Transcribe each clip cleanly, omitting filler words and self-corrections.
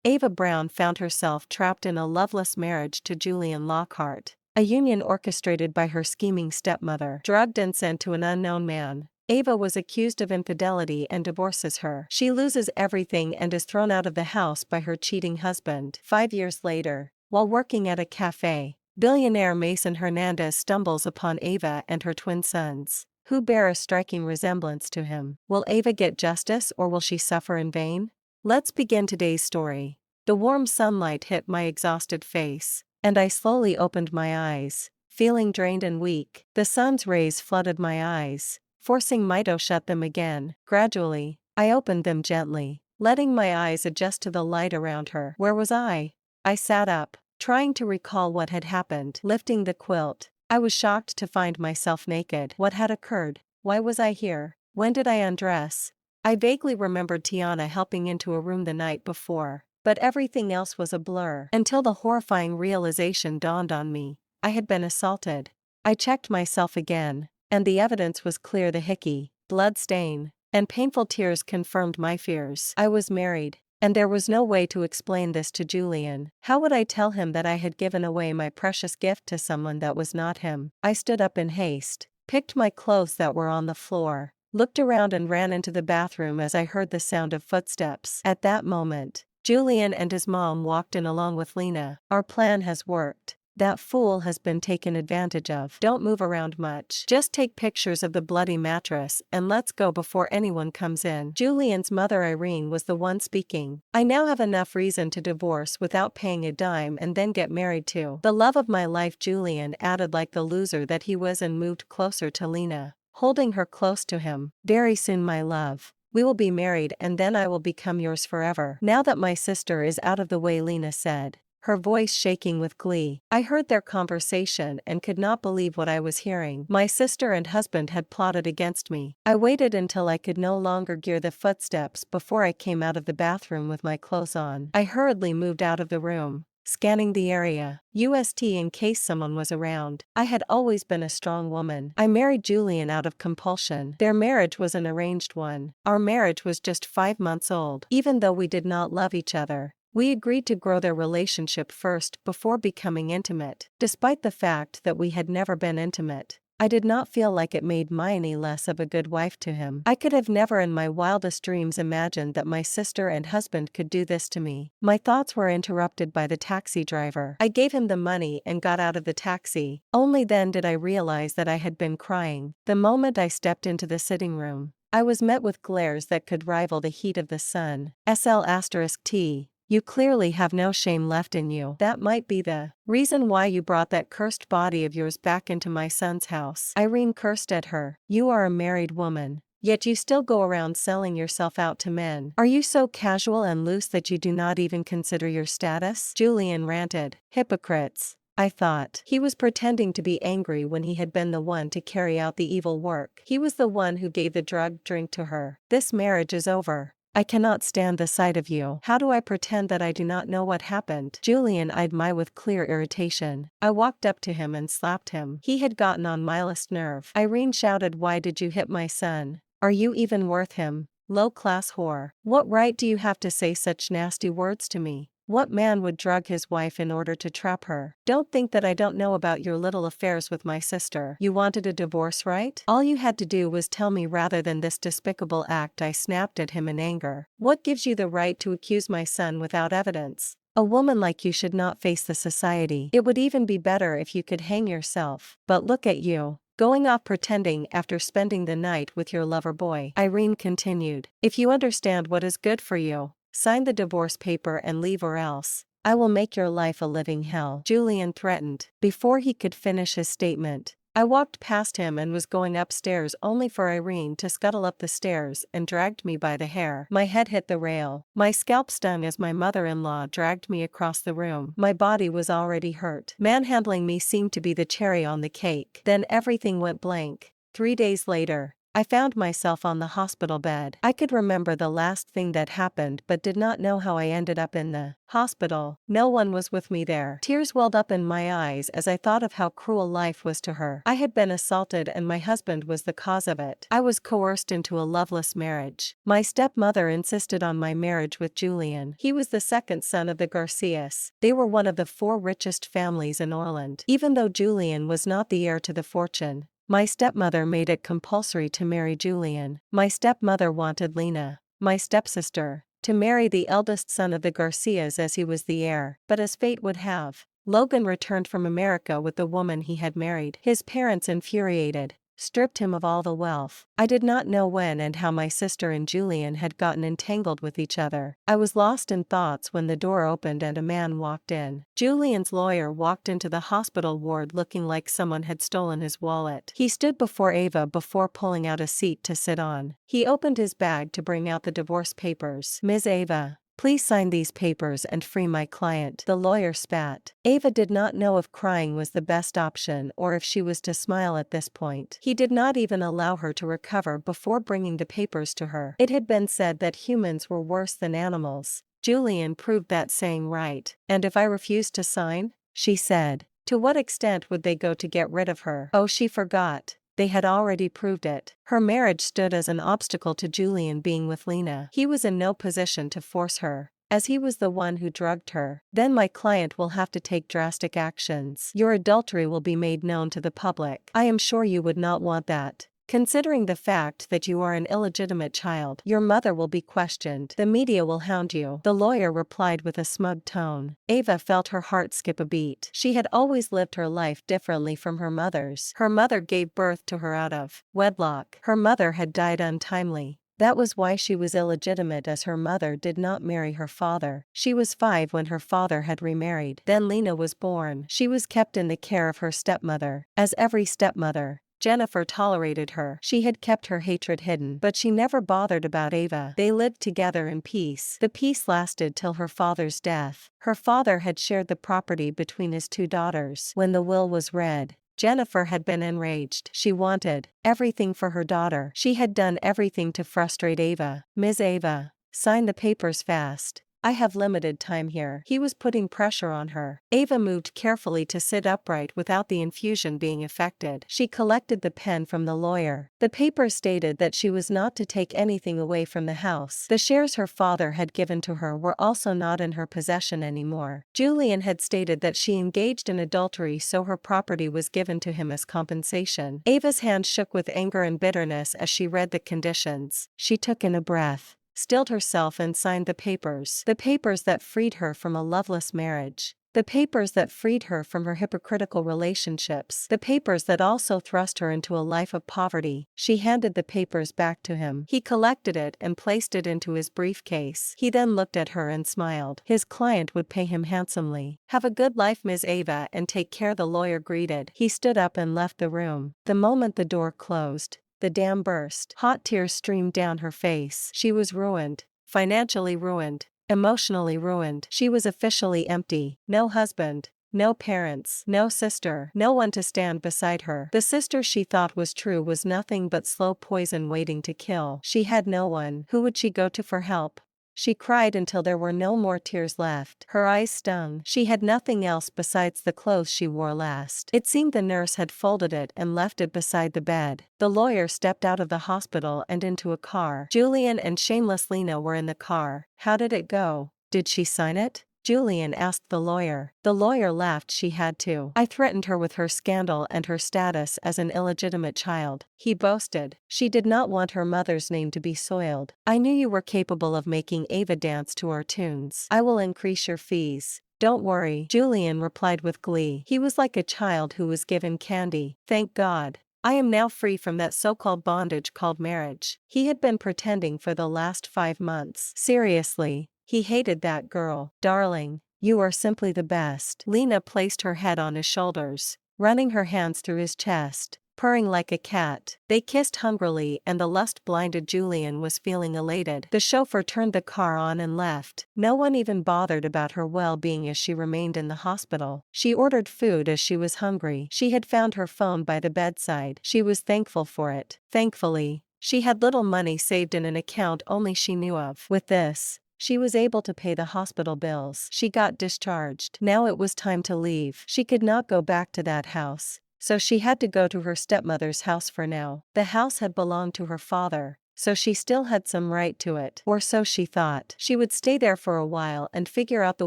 Ava Brown found herself trapped in a loveless marriage to Julian Lockhart, a union orchestrated by her scheming stepmother. Drugged and sent to an unknown man, Ava was accused of infidelity and divorces her. She loses everything and is thrown out of the house by her cheating husband. 5 years later, while working at a cafe, billionaire Mason Hernandez stumbles upon Ava and her twin sons, who bear a striking resemblance to him. Will Ava get justice or will she suffer in vain? Let's begin today's story. The warm sunlight hit my exhausted face, and I slowly opened my eyes, feeling drained and weak. The sun's rays flooded my eyes, forcing me to shut them again. Gradually, I opened them gently, letting my eyes adjust to the light around her. Where was I? I sat up, trying to recall what had happened. Lifting the quilt, I was shocked to find myself naked. What had occurred? Why was I here? When did I undress? I vaguely remembered Tiana helping into a room the night before, but everything else was a blur. Until the horrifying realization dawned on me. I had been assaulted. I checked myself again, and the evidence was clear. The hickey, blood stain, and painful tears confirmed my fears. I was married, and there was no way to explain this to Julian. How would I tell him that I had given away my precious gift to someone that was not him? I stood up in haste, picked my clothes that were on the floor, looked around and ran into the bathroom as I heard the sound of footsteps. At that moment, Julian and his mom walked in along with Lena. Our plan has worked. That fool has been taken advantage of. Don't move around much. Just take pictures of the bloody mattress and let's go before anyone comes in. Julian's mother Irene was the one speaking. I now have enough reason to divorce without paying a dime and then get married to the love of my life. Julian added like the loser that he was and moved closer to Lena, holding her close to him. Very soon, my love, we will be married and then I will become yours forever. Now that my sister is out of the way, Lena said, her voice shaking with glee. I heard their conversation and could not believe what I was hearing. My sister and husband had plotted against me. I waited until I could no longer hear the footsteps before I came out of the bathroom with my clothes on. I hurriedly moved out of the room, scanning the area, in case someone was around. I had always been a strong woman. I married Julian out of compulsion. Their marriage was an arranged one. Our marriage was just 5 months old. Even though we did not love each other, we agreed to grow their relationship first before becoming intimate. Despite the fact that we had never been intimate, I did not feel like it made me any less of a good wife to him. I could have never in my wildest dreams imagined that my sister and husband could do this to me. My thoughts were interrupted by the taxi driver. I gave him the money and got out of the taxi. Only then did I realize that I had been crying. The moment I stepped into the sitting room, I was met with glares that could rival the heat of the sun. SL*T. You clearly have no shame left in you. That might be the reason why you brought that cursed body of yours back into my son's house. Irene cursed at her. You are a married woman, yet you still go around selling yourself out to men. Are you so casual and loose that you do not even consider your status? Julian ranted. Hypocrites, I thought. He was pretending to be angry when he had been the one to carry out the evil work. He was the one who gave the drugged drink to her. This marriage is over. I cannot stand the sight of you. How do I pretend that I do not know what happened? Julian eyed me with clear irritation. I walked up to him and slapped him. He had gotten on my last nerve. Irene shouted, "Why did you hit my son? Are you even worth him? Low-class whore. What right do you have to say such nasty words to me? What man would drug his wife in order to trap her? Don't think that I don't know about your little affairs with my sister. You wanted a divorce, right? All you had to do was tell me rather than this despicable act." I snapped at him in anger. What gives you the right to accuse my son without evidence? A woman like you should not face the society. It would even be better if you could hang yourself. But look at you, going off pretending after spending the night with your lover boy. Irene continued. If you understand what is good for you, sign the divorce paper and leave, or else I will make your life a living hell. Julian threatened. Before he could finish his statement, I walked past him and was going upstairs only for Irene to scuttle up the stairs and dragged me by the hair. My head hit the rail. My scalp stung as my mother-in-law dragged me across the room. My body was already hurt. Manhandling me seemed to be the cherry on the cake. Then everything went blank. 3 days later, I found myself on the hospital bed. I could remember the last thing that happened but did not know how I ended up in the hospital. No one was with me there. Tears welled up in my eyes as I thought of how cruel life was to her. I had been assaulted and my husband was the cause of it. I was coerced into a loveless marriage. My stepmother insisted on my marriage with Julian. He was the second son of the Garcias. They were one of the 4 richest families in Orland. Even though Julian was not the heir to the fortune, my stepmother made it compulsory to marry Julian. My stepmother wanted Lena, my stepsister, to marry the eldest son of the Garcias as he was the heir. But as fate would have, Logan returned from America with the woman he had married. His parents, infuriated, stripped him of all the wealth. I did not know when and how my sister and Julian had gotten entangled with each other. I was lost in thoughts when the door opened and a man walked in. Julian's lawyer walked into the hospital ward looking like someone had stolen his wallet. He stood before Ava before pulling out a seat to sit on. He opened his bag to bring out the divorce papers. "Ms. Ava, please sign these papers and free my client," the lawyer spat. Ava did not know if crying was the best option or if she was to smile at this point. He did not even allow her to recover before bringing the papers to her. It had been said that humans were worse than animals. Julian proved that saying right. "And if I refused to sign?" she said. To what extent would they go to get rid of her? Oh, she forgot. They had already proved it. Her marriage stood as an obstacle to Julian being with Lena. He was in no position to force her, as he was the one who drugged her. "Then my client will have to take drastic actions. Your adultery will be made known to the public. I am sure you would not want that. Considering the fact that you are an illegitimate child, your mother will be questioned. The media will hound you," the lawyer replied with a smug tone. Ava felt her heart skip a beat. She had always lived her life differently from her mother's. Her mother gave birth to her out of wedlock. Her mother had died untimely. That was why she was illegitimate, as her mother did not marry her father. She was 5 when her father had remarried. Then Lena was born. She was kept in the care of her stepmother. As every stepmother, Jennifer tolerated her. She had kept her hatred hidden, but she never bothered about Ava. They lived together in peace. The peace lasted till her father's death. Her father had shared the property between his 2 daughters. When the will was read, Jennifer had been enraged. She wanted everything for her daughter. She had done everything to frustrate Ava. "Ms. Ava, sign the papers fast. I have limited time here." He was putting pressure on her. Ava moved carefully to sit upright without the infusion being affected. She collected the pen from the lawyer. The papers stated that she was not to take anything away from the house. The shares her father had given to her were also not in her possession anymore. Julian had stated that she engaged in adultery, so her property was given to him as compensation. Ava's hand shook with anger and bitterness as she read the conditions. She took in a breath, stilled herself and signed the papers that freed her from a loveless marriage, the papers that freed her from her hypocritical relationships, the papers that also thrust her into a life of poverty. She handed the papers back to him. He collected it and placed it into his briefcase. He then looked at her and smiled. His client would pay him handsomely. "Have a good life, Ms. Ava, and take care," the lawyer greeted. He stood up and left the room. The moment the door closed, the dam burst. Hot tears streamed down her face. She was ruined. Financially ruined. Emotionally ruined. She was officially empty. No husband. No parents. No sister. No one to stand beside her. The sister she thought was true was nothing but slow poison waiting to kill. She had no one. Who would she go to for help? She cried until there were no more tears left. Her eyes stung. She had nothing else besides the clothes she wore last. It seemed the nurse had folded it and left it beside the bed. The lawyer stepped out of the hospital and into a car. Julian and shameless Lena were in the car. "How did it go? Did she sign it?" Julian asked the lawyer. The lawyer laughed. "She had to. I threatened her with her scandal and her status as an illegitimate child," he boasted. "She did not want her mother's name to be soiled. I knew you were capable of making Ava dance to our tunes. I will increase your fees. Don't worry," Julian replied with glee. He was like a child who was given candy. "Thank God. I am now free from that so-called bondage called marriage." He had been pretending for the last 5 months. Seriously. He hated that girl. "Darling, you are simply the best." Lena placed her head on his shoulders, running her hands through his chest, purring like a cat. They kissed hungrily and the lust-blinded Julian was feeling elated. The chauffeur turned the car on and left. No one even bothered about her well-being as she remained in the hospital. She ordered food as she was hungry. She had found her phone by the bedside. She was thankful for it. Thankfully, she had little money saved in an account only she knew of. With this, she was able to pay the hospital bills. She got discharged. Now it was time to leave. She could not go back to that house, so she had to go to her stepmother's house for now. The house had belonged to her father, so she still had some right to it. Or so she thought. She would stay there for a while and figure out the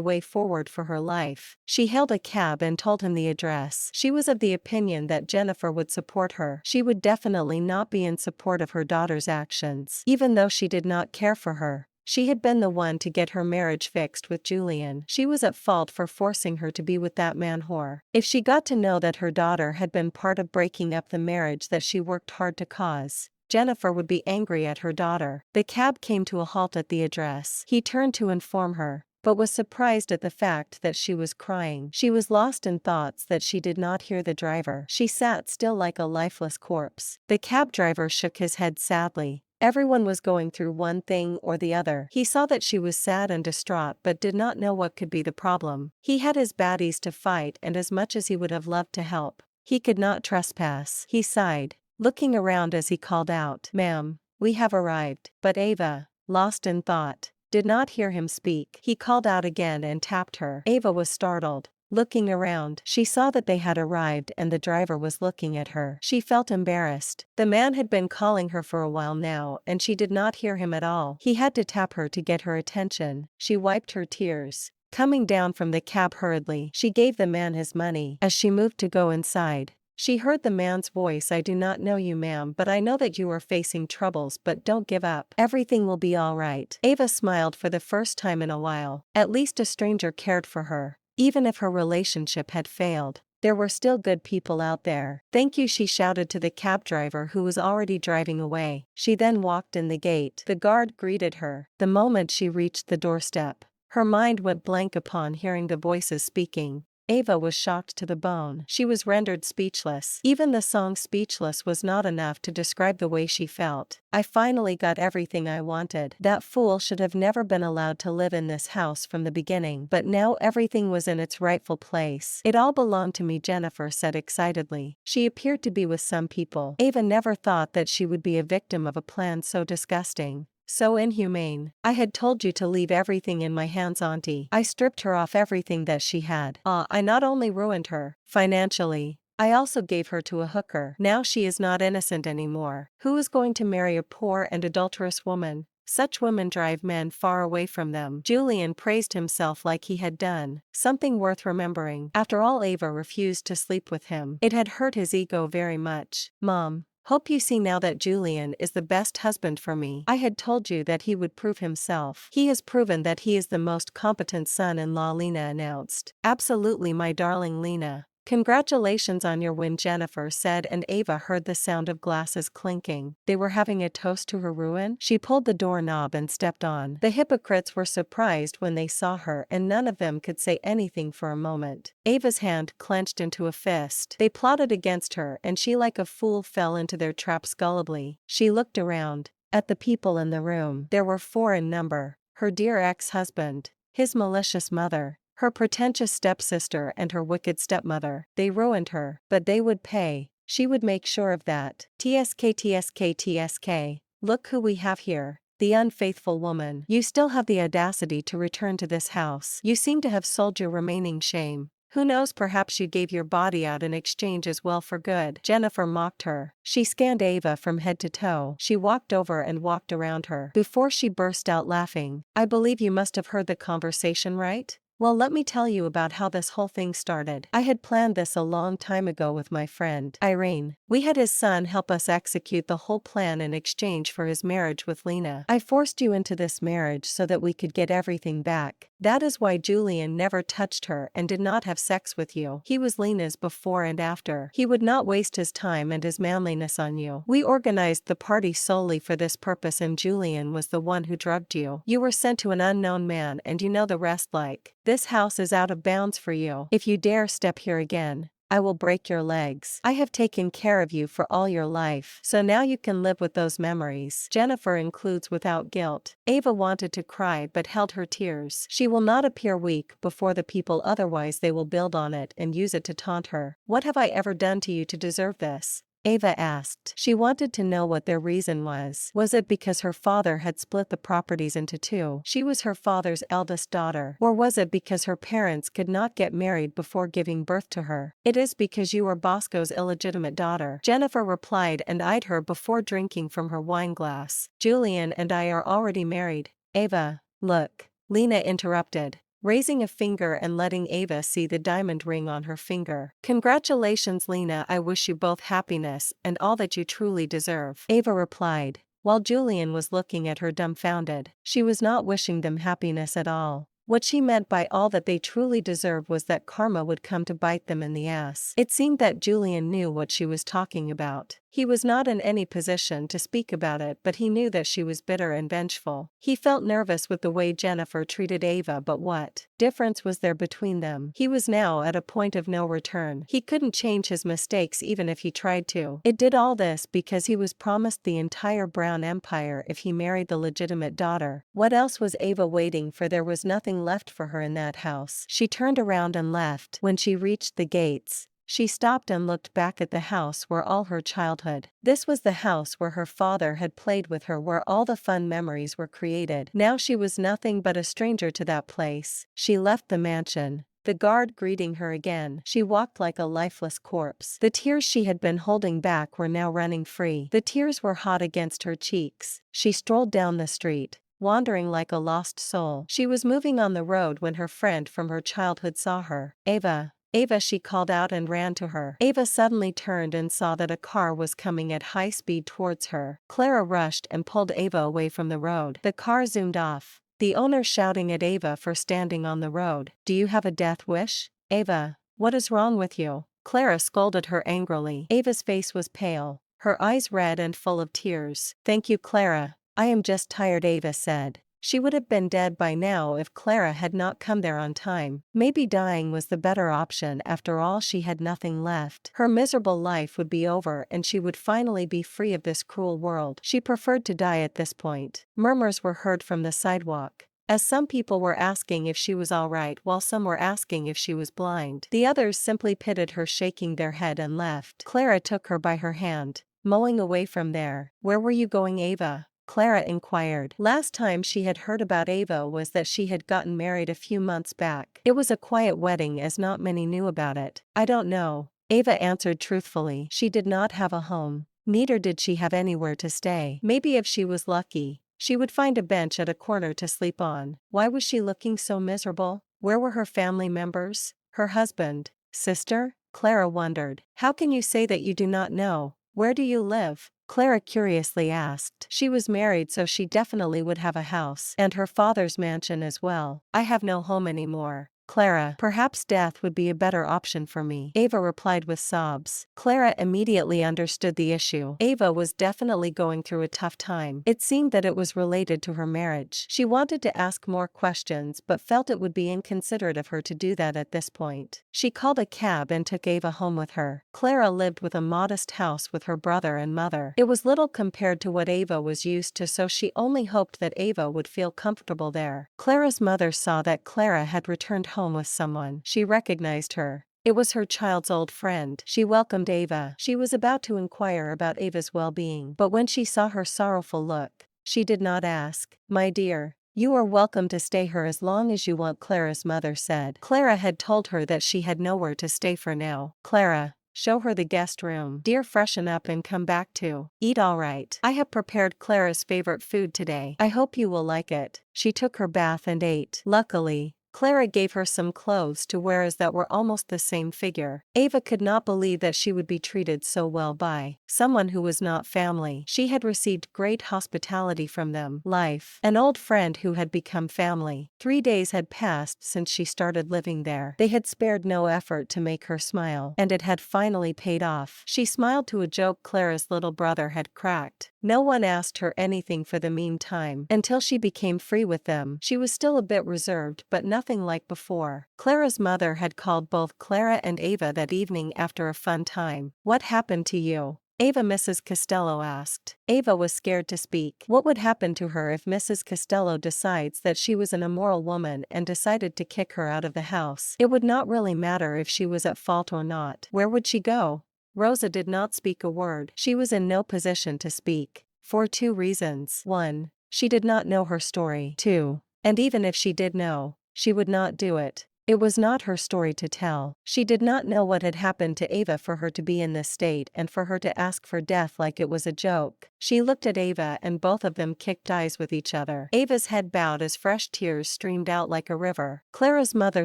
way forward for her life. She hailed a cab and told him the address. She was of the opinion that Jennifer would support her. She would definitely not be in support of her daughter's actions. Even though she did not care for her, she had been the one to get her marriage fixed with Julian. She was at fault for forcing her to be with that man whore. If she got to know that her daughter had been part of breaking up the marriage that she worked hard to cause, Jennifer would be angry at her daughter. The cab came to a halt at the address. He turned to inform her, but was surprised at the fact that she was crying. She was lost in thoughts that she did not hear the driver. She sat still like a lifeless corpse. The cab driver shook his head sadly. Everyone was going through one thing or the other. He saw that she was sad and distraught but did not know what could be the problem. He had his baddies to fight and as much as he would have loved to help, he could not trespass. He sighed, looking around as he called out, "Ma'am, we have arrived." But Ava, lost in thought, did not hear him speak. He called out again and tapped her. Ava was startled. Looking around, she saw that they had arrived and the driver was looking at her. She felt embarrassed. The man had been calling her for a while now and she did not hear him at all. He had to tap her to get her attention. She wiped her tears. Coming down from the cab hurriedly, she gave the man his money. As she moved to go inside, she heard the man's voice. "I do not know you, ma'am, but I know that you are facing troubles, but don't give up. Everything will be all right." Ava smiled for the first time in a while. At least a stranger cared for her. Even if her relationship had failed, there were still good people out there. "Thank you," she shouted to the cab driver who was already driving away. She then walked in the gate. The guard greeted her. The moment she reached the doorstep, her mind went blank upon hearing the voices speaking. Ava was shocked to the bone. She was rendered speechless. Even the song "Speechless" was not enough to describe the way she felt. "I finally got everything I wanted. That fool should have never been allowed to live in this house from the beginning. But now everything was in its rightful place. It all belonged to me," Jennifer said excitedly. She appeared to be with some people. Ava never thought that she would be a victim of a plan so disgusting, so inhumane. "I had told you to leave everything in my hands, Auntie. I stripped her off everything that she had. I not only ruined her financially, I also gave her to a hooker. Now she is not innocent anymore. Who is going to marry a poor and adulterous woman? Such women drive men far away from them." Julian praised himself like he had done something worth remembering. After all, Ava refused to sleep with him. It had hurt his ego very much. "Mom, hope you see now that Julian is the best husband for me. I had told you that he would prove himself. He has proven that he is the most competent son-in-law," Lena announced. "Absolutely, my darling Lena. Congratulations on your win," Jennifer said, and Ava heard the sound of glasses clinking. They were having a toast to her ruin? She pulled the doorknob and stepped on. The hypocrites were surprised when they saw her and none of them could say anything for a moment. Ava's hand clenched into a fist. They plotted against her and she like a fool fell into their traps gullibly. She looked around at the people in the room. There were 4 in number. Her dear ex-husband, his malicious mother, her pretentious stepsister and her wicked stepmother. They ruined her, but they would pay. She would make sure of that. TSK. Look who we have here. The unfaithful woman. You still have the audacity to return to this house. You seem to have sold your remaining shame. Who knows, perhaps you gave your body out in exchange as well for good." Jennifer mocked her. She scanned Ava from head to toe. She walked over and walked around her before she burst out laughing. "I believe you must have heard the conversation, right? Well, let me tell you about how this whole thing started. I had planned this a long time ago with my friend Irene. We had his son help us execute the whole plan in exchange for his marriage with Lena. I forced you into this marriage so that we could get everything back. That is why Julian never touched her and did not have sex with you. He was Lena's before and after. He would not waste his time and his manliness on you. We organized the party solely for this purpose and Julian was the one who drugged you. You were sent to an unknown man and you know the rest. Like, this house is out of bounds for you. If you dare step here again, I will break your legs. I have taken care of you for all your life, so now you can live with those memories. Jennifer includes without guilt. Ava wanted to cry but held her tears. She will not appear weak before the people, otherwise they will build on it and use it to taunt her. What have I ever done to you to deserve this? Ava asked. She wanted to know what their reason was. Was it because her father had split the properties into two? She was her father's eldest daughter. Or was it because her parents could not get married before giving birth to her? It is because you are Bosco's illegitimate daughter, Jennifer replied and eyed her before drinking from her wine glass. Julian and I are already married. Ava, look, Lena interrupted, raising a finger and letting Ava see the diamond ring on her finger. Congratulations, Lena. I wish you both happiness and all that you truly deserve, Ava replied, while Julian was looking at her dumbfounded. She was not wishing them happiness at all. What she meant by all that they truly deserved was that karma would come to bite them in the ass. It seemed that Julian knew what she was talking about. He was not in any position to speak about it, but he knew that she was bitter and vengeful. He felt nervous with the way Jennifer treated Ava, but what difference was there between them? He was now at a point of no return. He couldn't change his mistakes even if he tried to. It did all this because he was promised the entire Brown Empire if he married the legitimate daughter. What else was Ava waiting for? There was nothing left for her in that house. She turned around and left. When she reached the gates, she stopped and looked back at the house where all her childhood. This was the house where her father had played with her, where all the fun memories were created. Now she was nothing but a stranger to that place. She left the mansion, the guard greeting her again. She walked like a lifeless corpse. The tears she had been holding back were now running free. The tears were hot against her cheeks. She strolled down the street, wandering like a lost soul. She was moving on the road when her friend from her childhood saw her. Ava. Ava, she called out and ran to her. Ava suddenly turned and saw that a car was coming at high speed towards her. Clara rushed and pulled Ava away from the road. The car zoomed off, the owner shouting at Ava for standing on the road. Do you have a death wish? Ava, what is wrong with you? Clara scolded her angrily. Ava's face was pale, her eyes red and full of tears. Thank you, Clara. I am just tired, Ava said. She would have been dead by now if Clara had not come there on time. Maybe dying was the better option. After all, she had nothing left. Her miserable life would be over and she would finally be free of this cruel world. She preferred to die at this point. Murmurs were heard from the sidewalk, as some people were asking if she was all right while some were asking if she was blind. The others simply pitied her, shaking their head, and left. Clara took her by her hand, mowing away from there. Where were you going, Ava? Clara inquired. Last time she had heard about Ava was that she had gotten married a few months back. It was a quiet wedding as not many knew about it. I don't know, Ava answered truthfully. She did not have a home. Neither did she have anywhere to stay. Maybe if she was lucky, she would find a bench at a corner to sleep on. Why was she looking so miserable? Where were her family members? Her husband? Sister? Clara wondered. How can you say that you do not know? Where do you live? Clara curiously asked. She was married, so she definitely would have a house, and her father's mansion as well. I have no home anymore, Clara. Perhaps death would be a better option for me, Ava replied with sobs. Clara immediately understood the issue. Ava was definitely going through a tough time. It seemed that it was related to her marriage. She wanted to ask more questions but felt it would be inconsiderate of her to do that at this point. She called a cab and took Ava home with her. Clara lived with a modest house with her brother and mother. It was little compared to what Ava was used to, so she only hoped that Ava would feel comfortable there. Clara's mother saw that Clara had returned home with someone. She recognized her. It was her child's old friend. She welcomed Ava. She was about to inquire about Ava's well-being, but when she saw her sorrowful look, she did not ask. My dear, you are welcome to stay here as long as you want, Clara's mother said. Clara had told her that she had nowhere to stay for now. Clara, show her the guest room. Dear, freshen up and come back to eat. All right. I have prepared Clara's favorite food today. I hope you will like it. She took her bath and ate. Luckily, Clara gave her some clothes to wear as that were almost the same figure. Ava could not believe that she would be treated so well by someone who was not family. She had received great hospitality from them. Life. An old friend who had become family. 3 days had passed since she started living there. They had spared no effort to make her smile, and it had finally paid off. She smiled to a joke Clara's little brother had cracked. No one asked her anything for the meantime. Until she became free with them, she was still a bit reserved, but nothing nothing like before. Clara's mother had called both Clara and Ava that evening after a fun time. "What happened to you?" Ava Mrs. Costello asked. Ava was scared to speak. What would happen to her if Mrs. Costello decides that she was an immoral woman and decided to kick her out of the house? It would not really matter if she was at fault or not. Where would she go? Rosa did not speak a word. She was in no position to speak. For two reasons. 1. She did not know her story. 2. And even if she did know, she would not do it. It was not her story to tell. She did not know what had happened to Ava for her to be in this state and for her to ask for death like it was a joke. She looked at Ava and both of them kicked eyes with each other. Ava's head bowed as fresh tears streamed out like a river. Clara's mother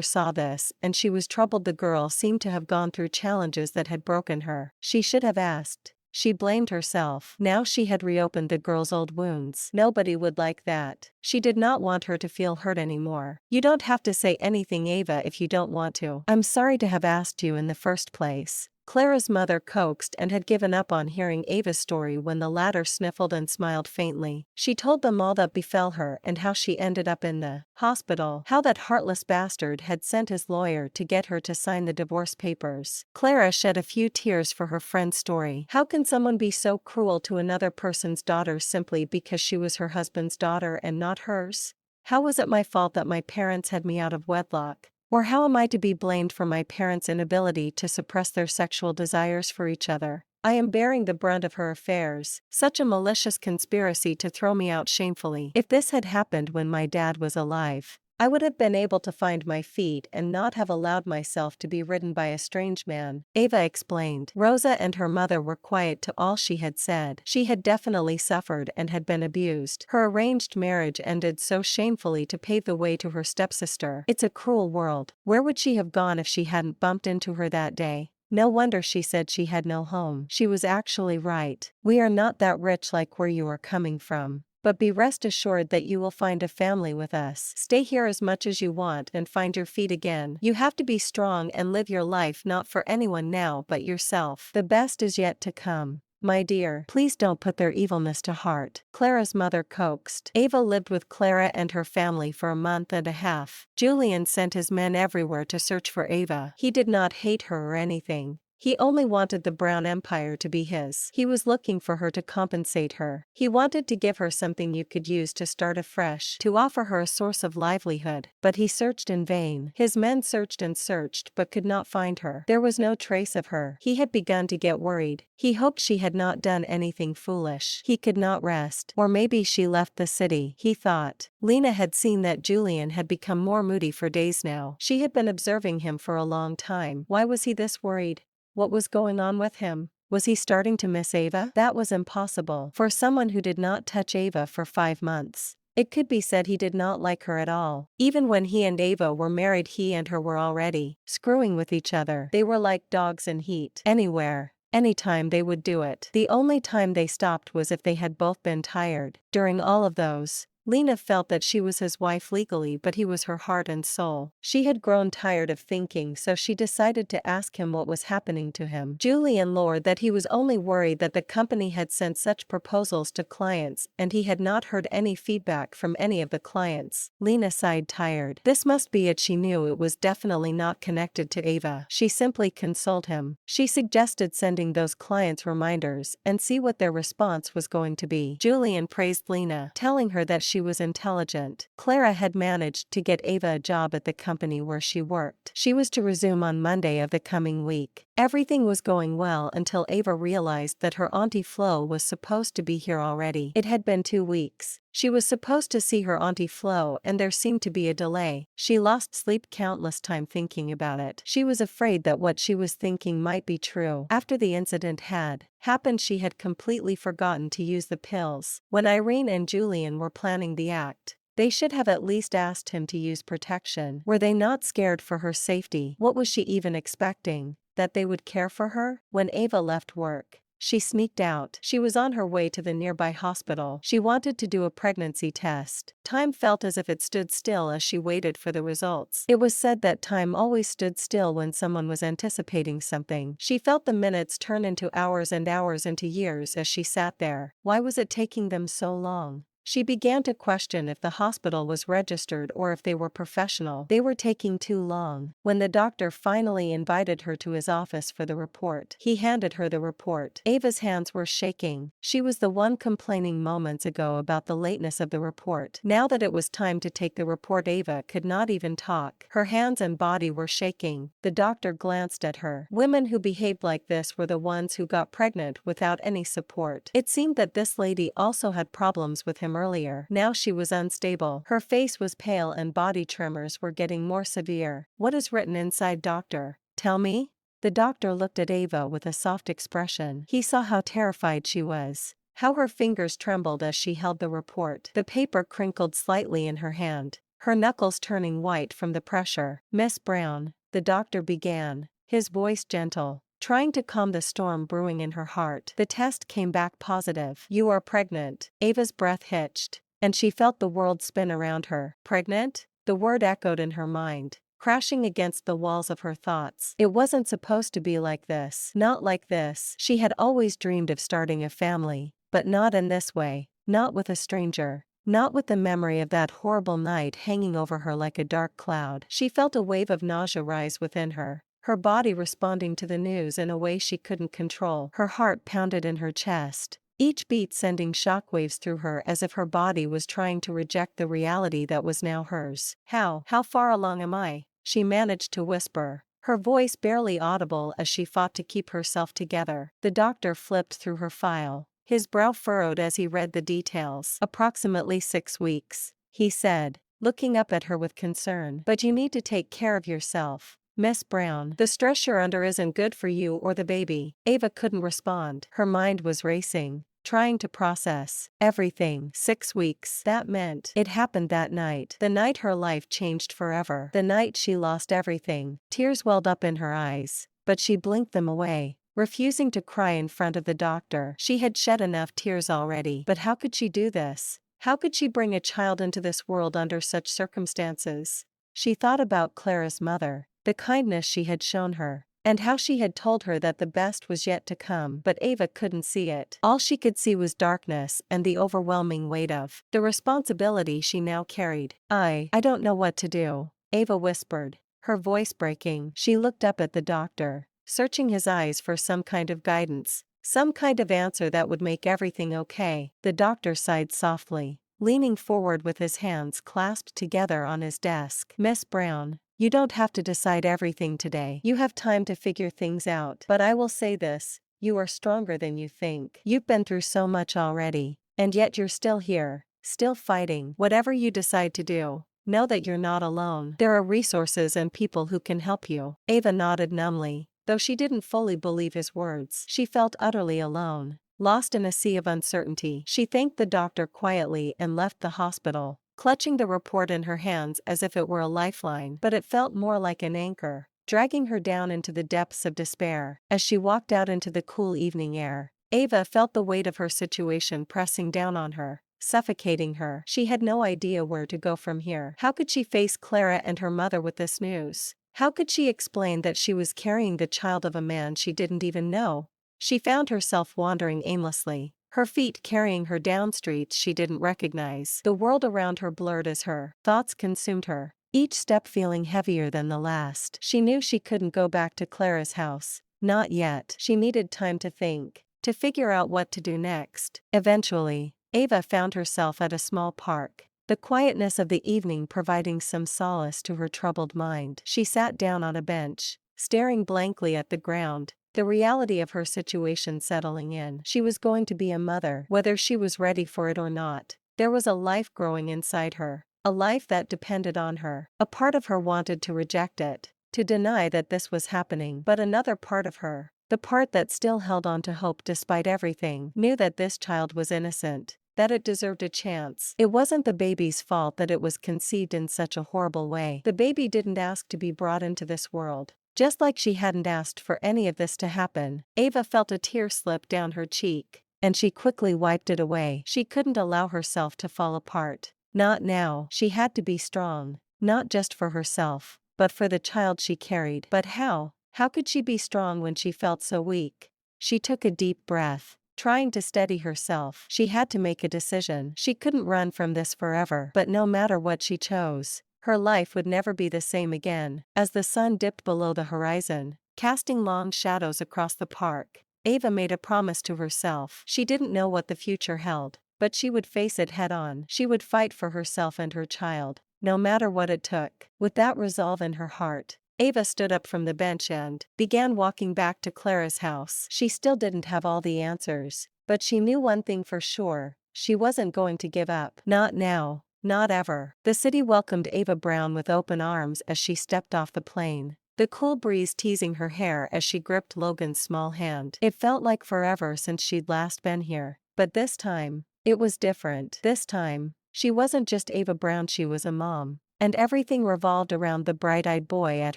saw this and she was troubled. The girl seemed to have gone through challenges that had broken her. She should have asked. She blamed herself. Now she had reopened the girl's old wounds. Nobody would like that. She did not want her to feel hurt anymore. "You don't have to say anything, Ava, if you don't want to. I'm sorry to have asked you in the first place." Clara's mother coaxed and had given up on hearing Ava's story when the latter sniffled and smiled faintly. She told them all that befell her and how she ended up in the hospital, how that heartless bastard had sent his lawyer to get her to sign the divorce papers. Clara shed a few tears for her friend's story. How can someone be so cruel to another person's daughter simply because she was her husband's daughter and not hers? How was it my fault that my parents had me out of wedlock? Or how am I to be blamed for my parents' inability to suppress their sexual desires for each other? I am bearing the brunt of her affairs. Such a malicious conspiracy to throw me out shamefully. If this had happened when my dad was alive, I would have been able to find my feet and not have allowed myself to be ridden by a strange man, Ava explained. Rosa and her mother were quiet to all she had said. She had definitely suffered and had been abused. Her arranged marriage ended so shamefully to pave the way to her stepsister. It's a cruel world. Where would she have gone if she hadn't bumped into her that day? No wonder she said she had no home. She was actually right. We are not that rich like where you are coming from. But be rest assured that you will find a family with us. Stay here as much as you want and find your feet again. You have to be strong and live your life not for anyone now but yourself. The best is yet to come. My dear, please don't put their evilness to heart, Clara's mother coaxed. Ava lived with Clara and her family for a month and a half. Julian sent his men everywhere to search for Ava. He did not hate her or anything. He only wanted the Brown Empire to be his. He was looking for her to compensate her. He wanted to give her something you could use to start afresh, to offer her a source of livelihood. But he searched in vain. His men searched and searched but could not find her. There was no trace of her. He had begun to get worried. He hoped she had not done anything foolish. He could not rest. Or maybe she left the city, he thought. Lena had seen that Julian had become more moody for days now. She had been observing him for a long time. Why was he this worried? What was going on with him? Was he starting to miss Ava? That was impossible for someone who did not touch Ava for 5 months. It could be said he did not like her at all. Even when he and Ava were married, he and her were already screwing with each other. They were like dogs in heat. Anywhere, anytime they would do it. The only time they stopped was if they had both been tired. During all of those, Lena felt that she was his wife legally, but he was her heart and soul. She had grown tired of thinking, so she decided to ask him what was happening to him. Julian lowered that he was only worried that the company had sent such proposals to clients and he had not heard any feedback from any of the clients. Lena sighed tired. This must be it. She knew it was definitely not connected to Ava. She simply consoled him. She suggested sending those clients reminders and see what their response was going to be. Julian praised Lena, telling her that she was intelligent. Clara had managed to get Ava a job at the company where she worked. She was to resume on Monday of the coming week. Everything was going well until Ava realized that her Auntie Flo was supposed to be here already. It had been 2 weeks. She was supposed to see her Auntie Flo and there seemed to be a delay. She lost sleep countless time thinking about it. She was afraid that what she was thinking might be true. After the incident had happened, she had completely forgotten to use the pills. When Irene and Julian were planning the act, they should have at least asked him to use protection. Were they not scared for her safety? What was she even expecting? That they would care for her? When Ava left work, she sneaked out. She was on her way to the nearby hospital. She wanted to do a pregnancy test. Time felt as if it stood still as she waited for the results. It was said that time always stood still when someone was anticipating something. She felt the minutes turn into hours and hours into years as she sat there. Why was it taking them so long? She began to question if the hospital was registered or if they were professional. They were taking too long. When the doctor finally invited her to his office for the report, he handed her the report. Ava's hands were shaking. She was the one complaining moments ago about the lateness of the report. Now that it was time to take the report, Ava could not even talk. Her hands and body were shaking. The doctor glanced at her. Women who behaved like this were the ones who got pregnant without any support. It seemed that this lady also had problems with him earlier. Now she was unstable. Her face was pale and body tremors were getting more severe. What is written inside, doctor? Tell me? The doctor looked at Ava with a soft expression. He saw how terrified she was, how her fingers trembled as she held the report. The paper crinkled slightly in her hand, her knuckles turning white from the pressure. Miss Brown, the doctor began, his voice gentle, trying to calm the storm brewing in her heart. The test came back positive. You are pregnant. Ava's breath hitched, and she felt the world spin around her. Pregnant? The word echoed in her mind, crashing against the walls of her thoughts. It wasn't supposed to be like this. Not like this. She had always dreamed of starting a family, but not in this way. Not with a stranger. Not with the memory of that horrible night hanging over her like a dark cloud. She felt a wave of nausea rise within her, her body responding to the news in a way she couldn't control. Her heart pounded in her chest, each beat sending shockwaves through her as if her body was trying to reject the reality that was now hers. How far along am I? She managed to whisper, her voice barely audible as she fought to keep herself together. The doctor flipped through her file, his brow furrowed as he read the details. Approximately 6 weeks, he said, looking up at her with concern. But you need to take care of yourself, Miss Brown. The stress you're under isn't good for you or the baby. Ava couldn't respond. Her mind was racing, trying to process everything. 6 weeks. That meant it happened that night. The night her life changed forever. The night she lost everything. Tears welled up in her eyes, but she blinked them away, refusing to cry in front of the doctor. She had shed enough tears already. But how could she do this? How could she bring a child into this world under such circumstances? She thought about Clara's mother, the kindness she had shown her, and how she had told her that the best was yet to come. But Ava couldn't see it. All she could see was darkness and the overwhelming weight of the responsibility she now carried. I don't know what to do, Ava whispered, her voice breaking. She looked up at the doctor, searching his eyes for some kind of guidance, some kind of answer that would make everything okay. The doctor sighed softly, leaning forward with his hands clasped together on his desk. Miss Brown, you don't have to decide everything today. You have time to figure things out. But I will say this, you are stronger than you think. You've been through so much already, and yet you're still here, still fighting. Whatever you decide to do, know that you're not alone. There are resources and people who can help you. Ava nodded numbly. Though she didn't fully believe his words, she felt utterly alone, lost in a sea of uncertainty. She thanked the doctor quietly and left the hospital, clutching the report in her hands as if it were a lifeline. But it felt more like an anchor, dragging her down into the depths of despair. As she walked out into the cool evening air, Ava felt the weight of her situation pressing down on her, suffocating her. She had no idea where to go from here. How could she face Clara and her mother with this news? How could she explain that she was carrying the child of a man she didn't even know? She found herself wandering aimlessly, her feet carrying her down streets she didn't recognize. The world around her blurred as her thoughts consumed her, each step feeling heavier than the last. She knew she couldn't go back to Clara's house. Not yet. She needed time to think, to figure out what to do next. Eventually, Ava found herself at a small park, the quietness of the evening providing some solace to her troubled mind. She sat down on a bench, staring blankly at the ground, the reality of her situation settling in. She was going to be a mother, whether she was ready for it or not. There was a life growing inside her, a life that depended on her. A part of her wanted to reject it, to deny that this was happening. But another part of her, the part that still held on to hope despite everything, knew that this child was innocent, that it deserved a chance. It wasn't the baby's fault that it was conceived in such a horrible way. The baby didn't ask to be brought into this world, just like she hadn't asked for any of this to happen. Ava felt a tear slip down her cheek, and she quickly wiped it away. She couldn't allow herself to fall apart. Not now. She had to be strong, not just for herself, but for the child she carried. But how? How could she be strong when she felt so weak? She took a deep breath, Trying to steady herself, she had to make a decision. She couldn't run from this forever, but no matter what she chose, her life would never be the same again. As the sun dipped below the horizon, casting long shadows across the park, Ava made a promise to herself. She didn't know what the future held, but she would face it head on. She would fight for herself and her child, no matter what it took. With that resolve in her heart, Ava stood up from the bench and began walking back to Clara's house. She still didn't have all the answers, but she knew one thing for sure: she wasn't going to give up. Not now. Not ever. The city welcomed Ava Brown with open arms as she stepped off the plane, the cool breeze teasing her hair as she gripped Logan's small hand. It felt like forever since she'd last been here, but this time, it was different. This time, she wasn't just Ava Brown, she was a mom, and everything revolved around the bright-eyed boy at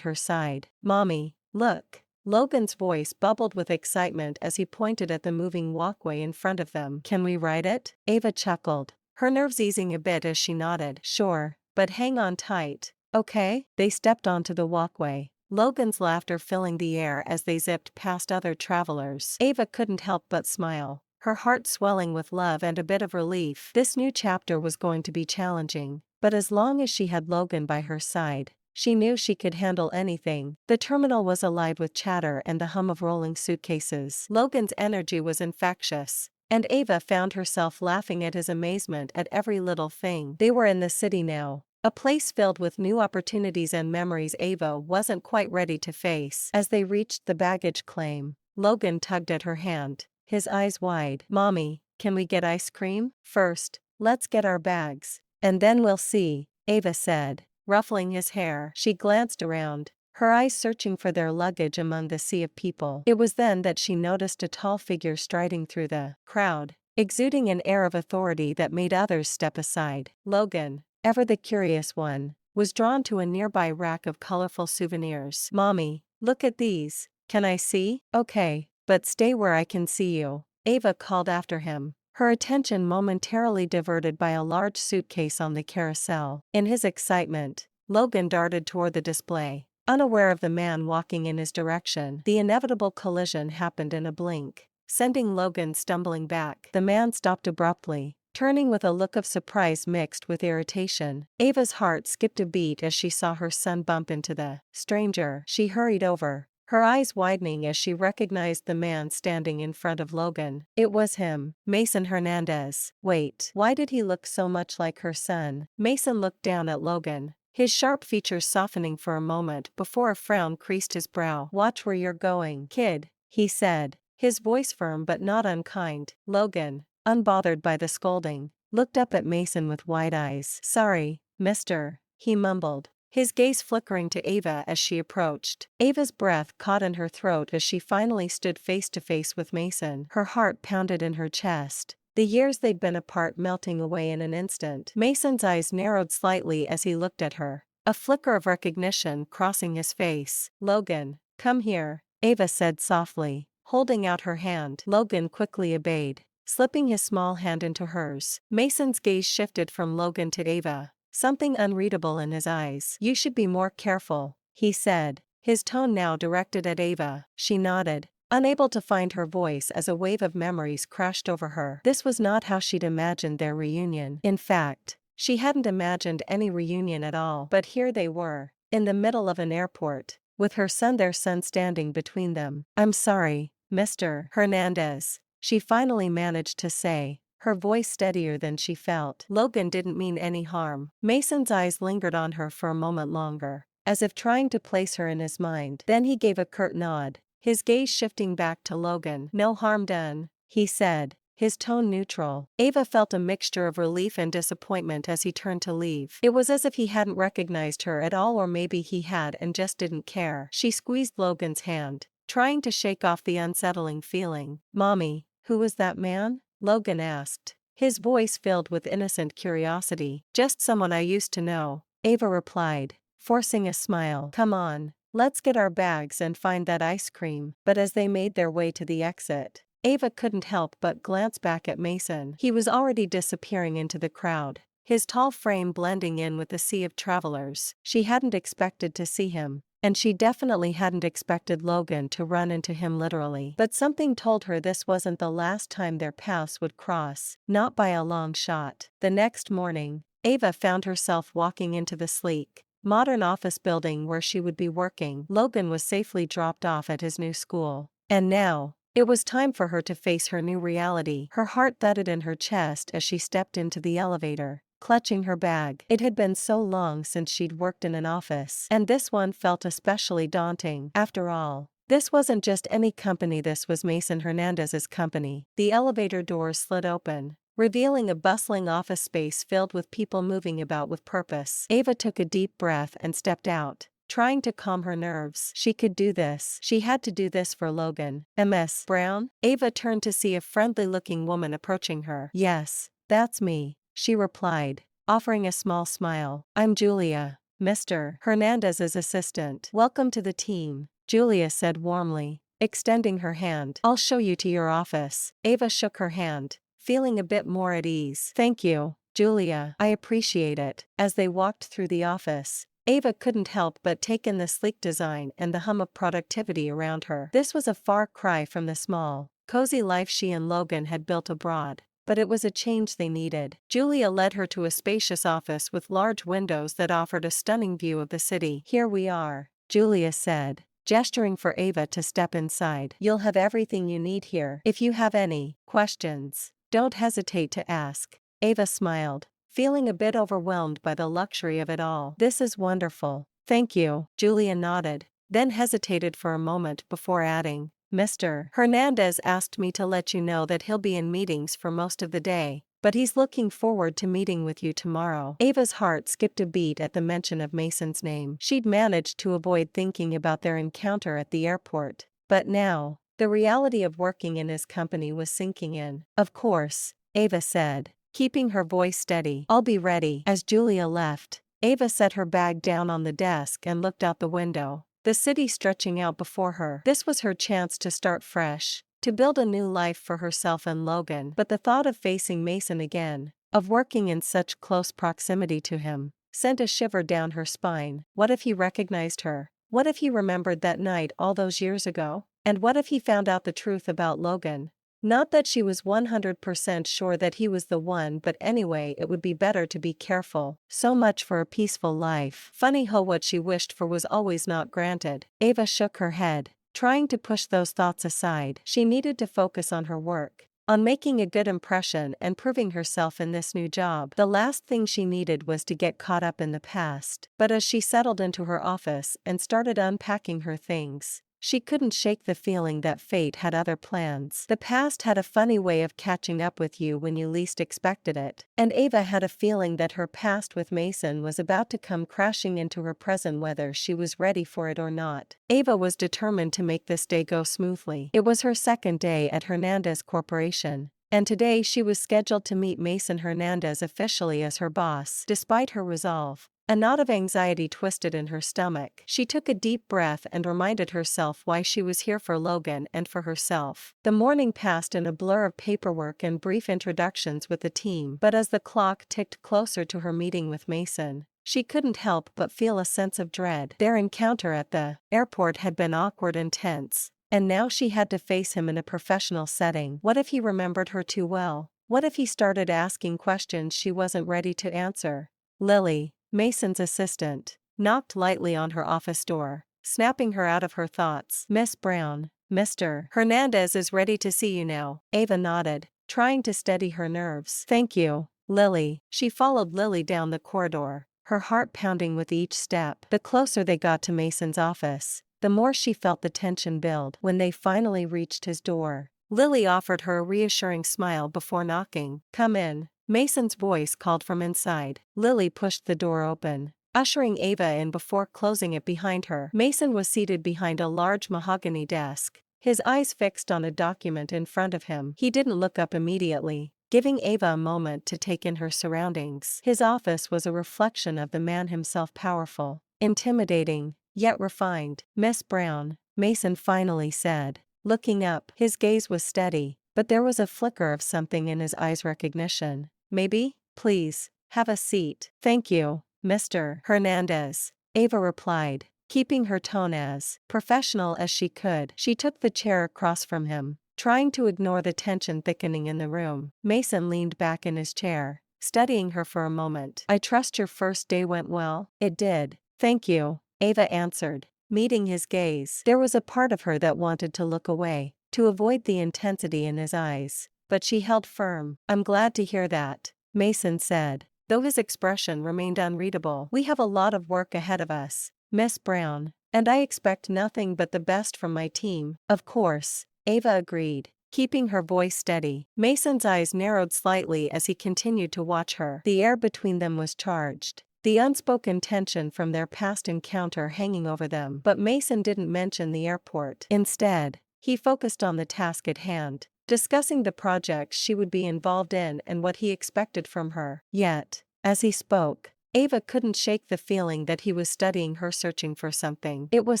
her side. "Mommy, look." Logan's voice bubbled with excitement as he pointed at the moving walkway in front of them. "Can we ride it?" Ava chuckled, her nerves easing a bit as she nodded. "Sure, but hang on tight, okay?" They stepped onto the walkway, Logan's laughter filling the air as they zipped past other travelers. Ava couldn't help but smile, her heart swelling with love and a bit of relief. This new chapter was going to be challenging, but as long as she had Logan by her side, she knew she could handle anything. The terminal was alive with chatter and the hum of rolling suitcases. Logan's energy was infectious, and Ava found herself laughing at his amazement at every little thing. They were in the city now, a place filled with new opportunities and memories Ava wasn't quite ready to face. As they reached the baggage claim, Logan tugged at her hand, his eyes wide. "Mommy, can we get ice cream?" "First, let's get our bags, and then we'll see," Ava said, ruffling his hair. She glanced around, her eyes searching for their luggage among the sea of people. It was then that she noticed a tall figure striding through the crowd, exuding an air of authority that made others step aside. Logan, ever the curious one, was drawn to a nearby rack of colorful souvenirs. "Mommy, look at these. Can I see?" "Okay, but stay where I can see you," Ava called after him, her attention momentarily diverted by a large suitcase on the carousel. In his excitement, Logan darted toward the display, unaware of the man walking in his direction. The inevitable collision happened in a blink, sending Logan stumbling back. The man stopped abruptly, turning with a look of surprise mixed with irritation. Ava's heart skipped a beat as she saw her son bump into the stranger. She hurried over, her eyes widening as she recognized the man standing in front of Logan. It was him, Mason Hernandez. Wait, why did he look so much like her son? Mason looked down at Logan, his sharp features softening for a moment before a frown creased his brow. "Watch where you're going, kid," he said, his voice firm but not unkind. Logan, unbothered by the scolding, looked up at Mason with wide eyes. "Sorry, mister," he mumbled, his gaze flickering to Ava as she approached. Ava's breath caught in her throat as she finally stood face to face with Mason. Her heart pounded in her chest, the years they'd been apart melting away in an instant. Mason's eyes narrowed slightly as he looked at her, a flicker of recognition crossing his face. "Logan, come here," Ava said softly, holding out her hand. Logan quickly obeyed, slipping his small hand into hers. Mason's gaze shifted from Logan to Ava, something unreadable in his eyes. "You should be more careful," he said, his tone now directed at Ava. She nodded, unable to find her voice as a wave of memories crashed over her. This was not how she'd imagined their reunion. In fact, she hadn't imagined any reunion at all. But here they were, in the middle of an airport, with their son standing between them. "I'm sorry, Mr. Hernandez," she finally managed to say, her voice steadier than she felt. Logan didn't mean any harm. Mason's eyes lingered on her for a moment longer, as if trying to place her in his mind. Then he gave a curt nod, his gaze shifting back to Logan. "No harm done," he said, his tone neutral. Ava felt a mixture of relief and disappointment as he turned to leave. It was as if he hadn't recognized her at all, or maybe he had and just didn't care. She squeezed Logan's hand, trying to shake off the unsettling feeling. "Mommy, who was that man?" Logan asked, his voice filled with innocent curiosity. "Just someone I used to know," Ava replied, forcing a smile. "Come on, let's get our bags and find that ice cream." But as they made their way to the exit, Ava couldn't help but glance back at Mason. He was already disappearing into the crowd, his tall frame blending in with the sea of travelers. She hadn't expected to see him, and she definitely hadn't expected Logan to run into him literally. But something told her this wasn't the last time their paths would cross, not by a long shot. The next morning, Ava found herself walking into the sleek, modern office building where she would be working. Logan was safely dropped off at his new school. And now, it was time for her to face her new reality. Her heart thudded in her chest as she stepped into the elevator, clutching her bag. It had been so long since she'd worked in an office, and this one felt especially daunting. After all, this wasn't just any company, this was Mason Hernandez's company. The elevator doors slid open, revealing a bustling office space filled with people moving about with purpose. Ava took a deep breath and stepped out, trying to calm her nerves. She could do this. She had to do this for Logan. Ms. Brown? Ava turned to see a friendly-looking woman approaching her. Yes, that's me, she replied, offering a small smile. I'm Julia, Mr. Hernandez's assistant. Welcome to the team, Julia said warmly, extending her hand. I'll show you to your office. Ava shook her hand, feeling a bit more at ease. Thank you, Julia. I appreciate it. As they walked through the office, Ava couldn't help but take in the sleek design and the hum of productivity around her. This was a far cry from the small, cozy life she and Logan had built abroad, but it was a change they needed. Julia led her to a spacious office with large windows that offered a stunning view of the city. Here we are, Julia said, gesturing for Ava to step inside. You'll have everything you need here. If you have any questions, don't hesitate to ask. Ava smiled, feeling a bit overwhelmed by the luxury of it all. This is wonderful. Thank you. Julia nodded, then hesitated for a moment before adding, Mr. Hernandez asked me to let you know that he'll be in meetings for most of the day, but he's looking forward to meeting with you tomorrow. Ava's heart skipped a beat at the mention of Mason's name. She'd managed to avoid thinking about their encounter at the airport, but now, the reality of working in his company was sinking in. Of course, Ava said, keeping her voice steady. I'll be ready. As Julia left, Ava set her bag down on the desk and looked out the window, the city stretching out before her. This was her chance to start fresh, to build a new life for herself and Logan. But the thought of facing Mason again, of working in such close proximity to him, sent a shiver down her spine. What if he recognized her? What if he remembered that night all those years ago? And what if he found out the truth about Logan? Not that she was 100% sure that he was the one, but anyway, it would be better to be careful. So much for a peaceful life. Funny how what she wished for was always not granted. Ava shook her head, trying to push those thoughts aside. She needed to focus on her work, on making a good impression and proving herself in this new job. The last thing she needed was to get caught up in the past. But as she settled into her office and started unpacking her things, she couldn't shake the feeling that fate had other plans. The past had a funny way of catching up with you when you least expected it, and Ava had a feeling that her past with Mason was about to come crashing into her present, whether she was ready for it or not. Ava was determined to make this day go smoothly. It was her second day at Hernandez Corporation, and today she was scheduled to meet Mason Hernandez officially as her boss. Despite her resolve, a knot of anxiety twisted in her stomach. She took a deep breath and reminded herself why she was here: for Logan and for herself. The morning passed in a blur of paperwork and brief introductions with the team, but as the clock ticked closer to her meeting with Mason, she couldn't help but feel a sense of dread. Their encounter at the airport had been awkward and tense, and now she had to face him in a professional setting. What if he remembered her too well? What if he started asking questions she wasn't ready to answer? Lily, Mason's assistant, knocked lightly on her office door, snapping her out of her thoughts. Miss Brown, Mr. Hernandez is ready to see you now. Ava nodded, trying to steady her nerves. Thank you, Lily. She followed Lily down the corridor, her heart pounding with each step. The closer they got to Mason's office, the more she felt the tension build. When they finally reached his door, Lily offered her a reassuring smile before knocking. Come in, Mason's voice called from inside. Lily pushed the door open, ushering Ava in before closing it behind her. Mason was seated behind a large mahogany desk, his eyes fixed on a document in front of him. He didn't look up immediately, giving Ava a moment to take in her surroundings. His office was a reflection of the man himself: powerful, intimidating, yet refined. Miss Brown, Mason finally said, looking up. His gaze was steady, but there was a flicker of something in his eyes: recognition. Maybe? Please, have a seat. Thank you, Mr. Hernandez, Ava replied, keeping her tone as professional as she could. She took the chair across from him, trying to ignore the tension thickening in the room. Mason leaned back in his chair, studying her for a moment. "I trust your first day went well?" "It did, thank you," Ava answered, meeting his gaze. There was a part of her that wanted to look away, to avoid the intensity in his eyes, but she held firm. "I'm glad to hear that," Mason said, though his expression remained unreadable. "We have a lot of work ahead of us, Miss Brown, and I expect nothing but the best from my team." "Of course," Ava agreed, keeping her voice steady. Mason's eyes narrowed slightly as he continued to watch her. The air between them was charged, the unspoken tension from their past encounter hanging over them. But Mason didn't mention the airport. Instead, he focused on the task at hand, discussing the projects she would be involved in and what he expected from her. Yet, as he spoke, Ava couldn't shake the feeling that he was studying her, searching for something. It was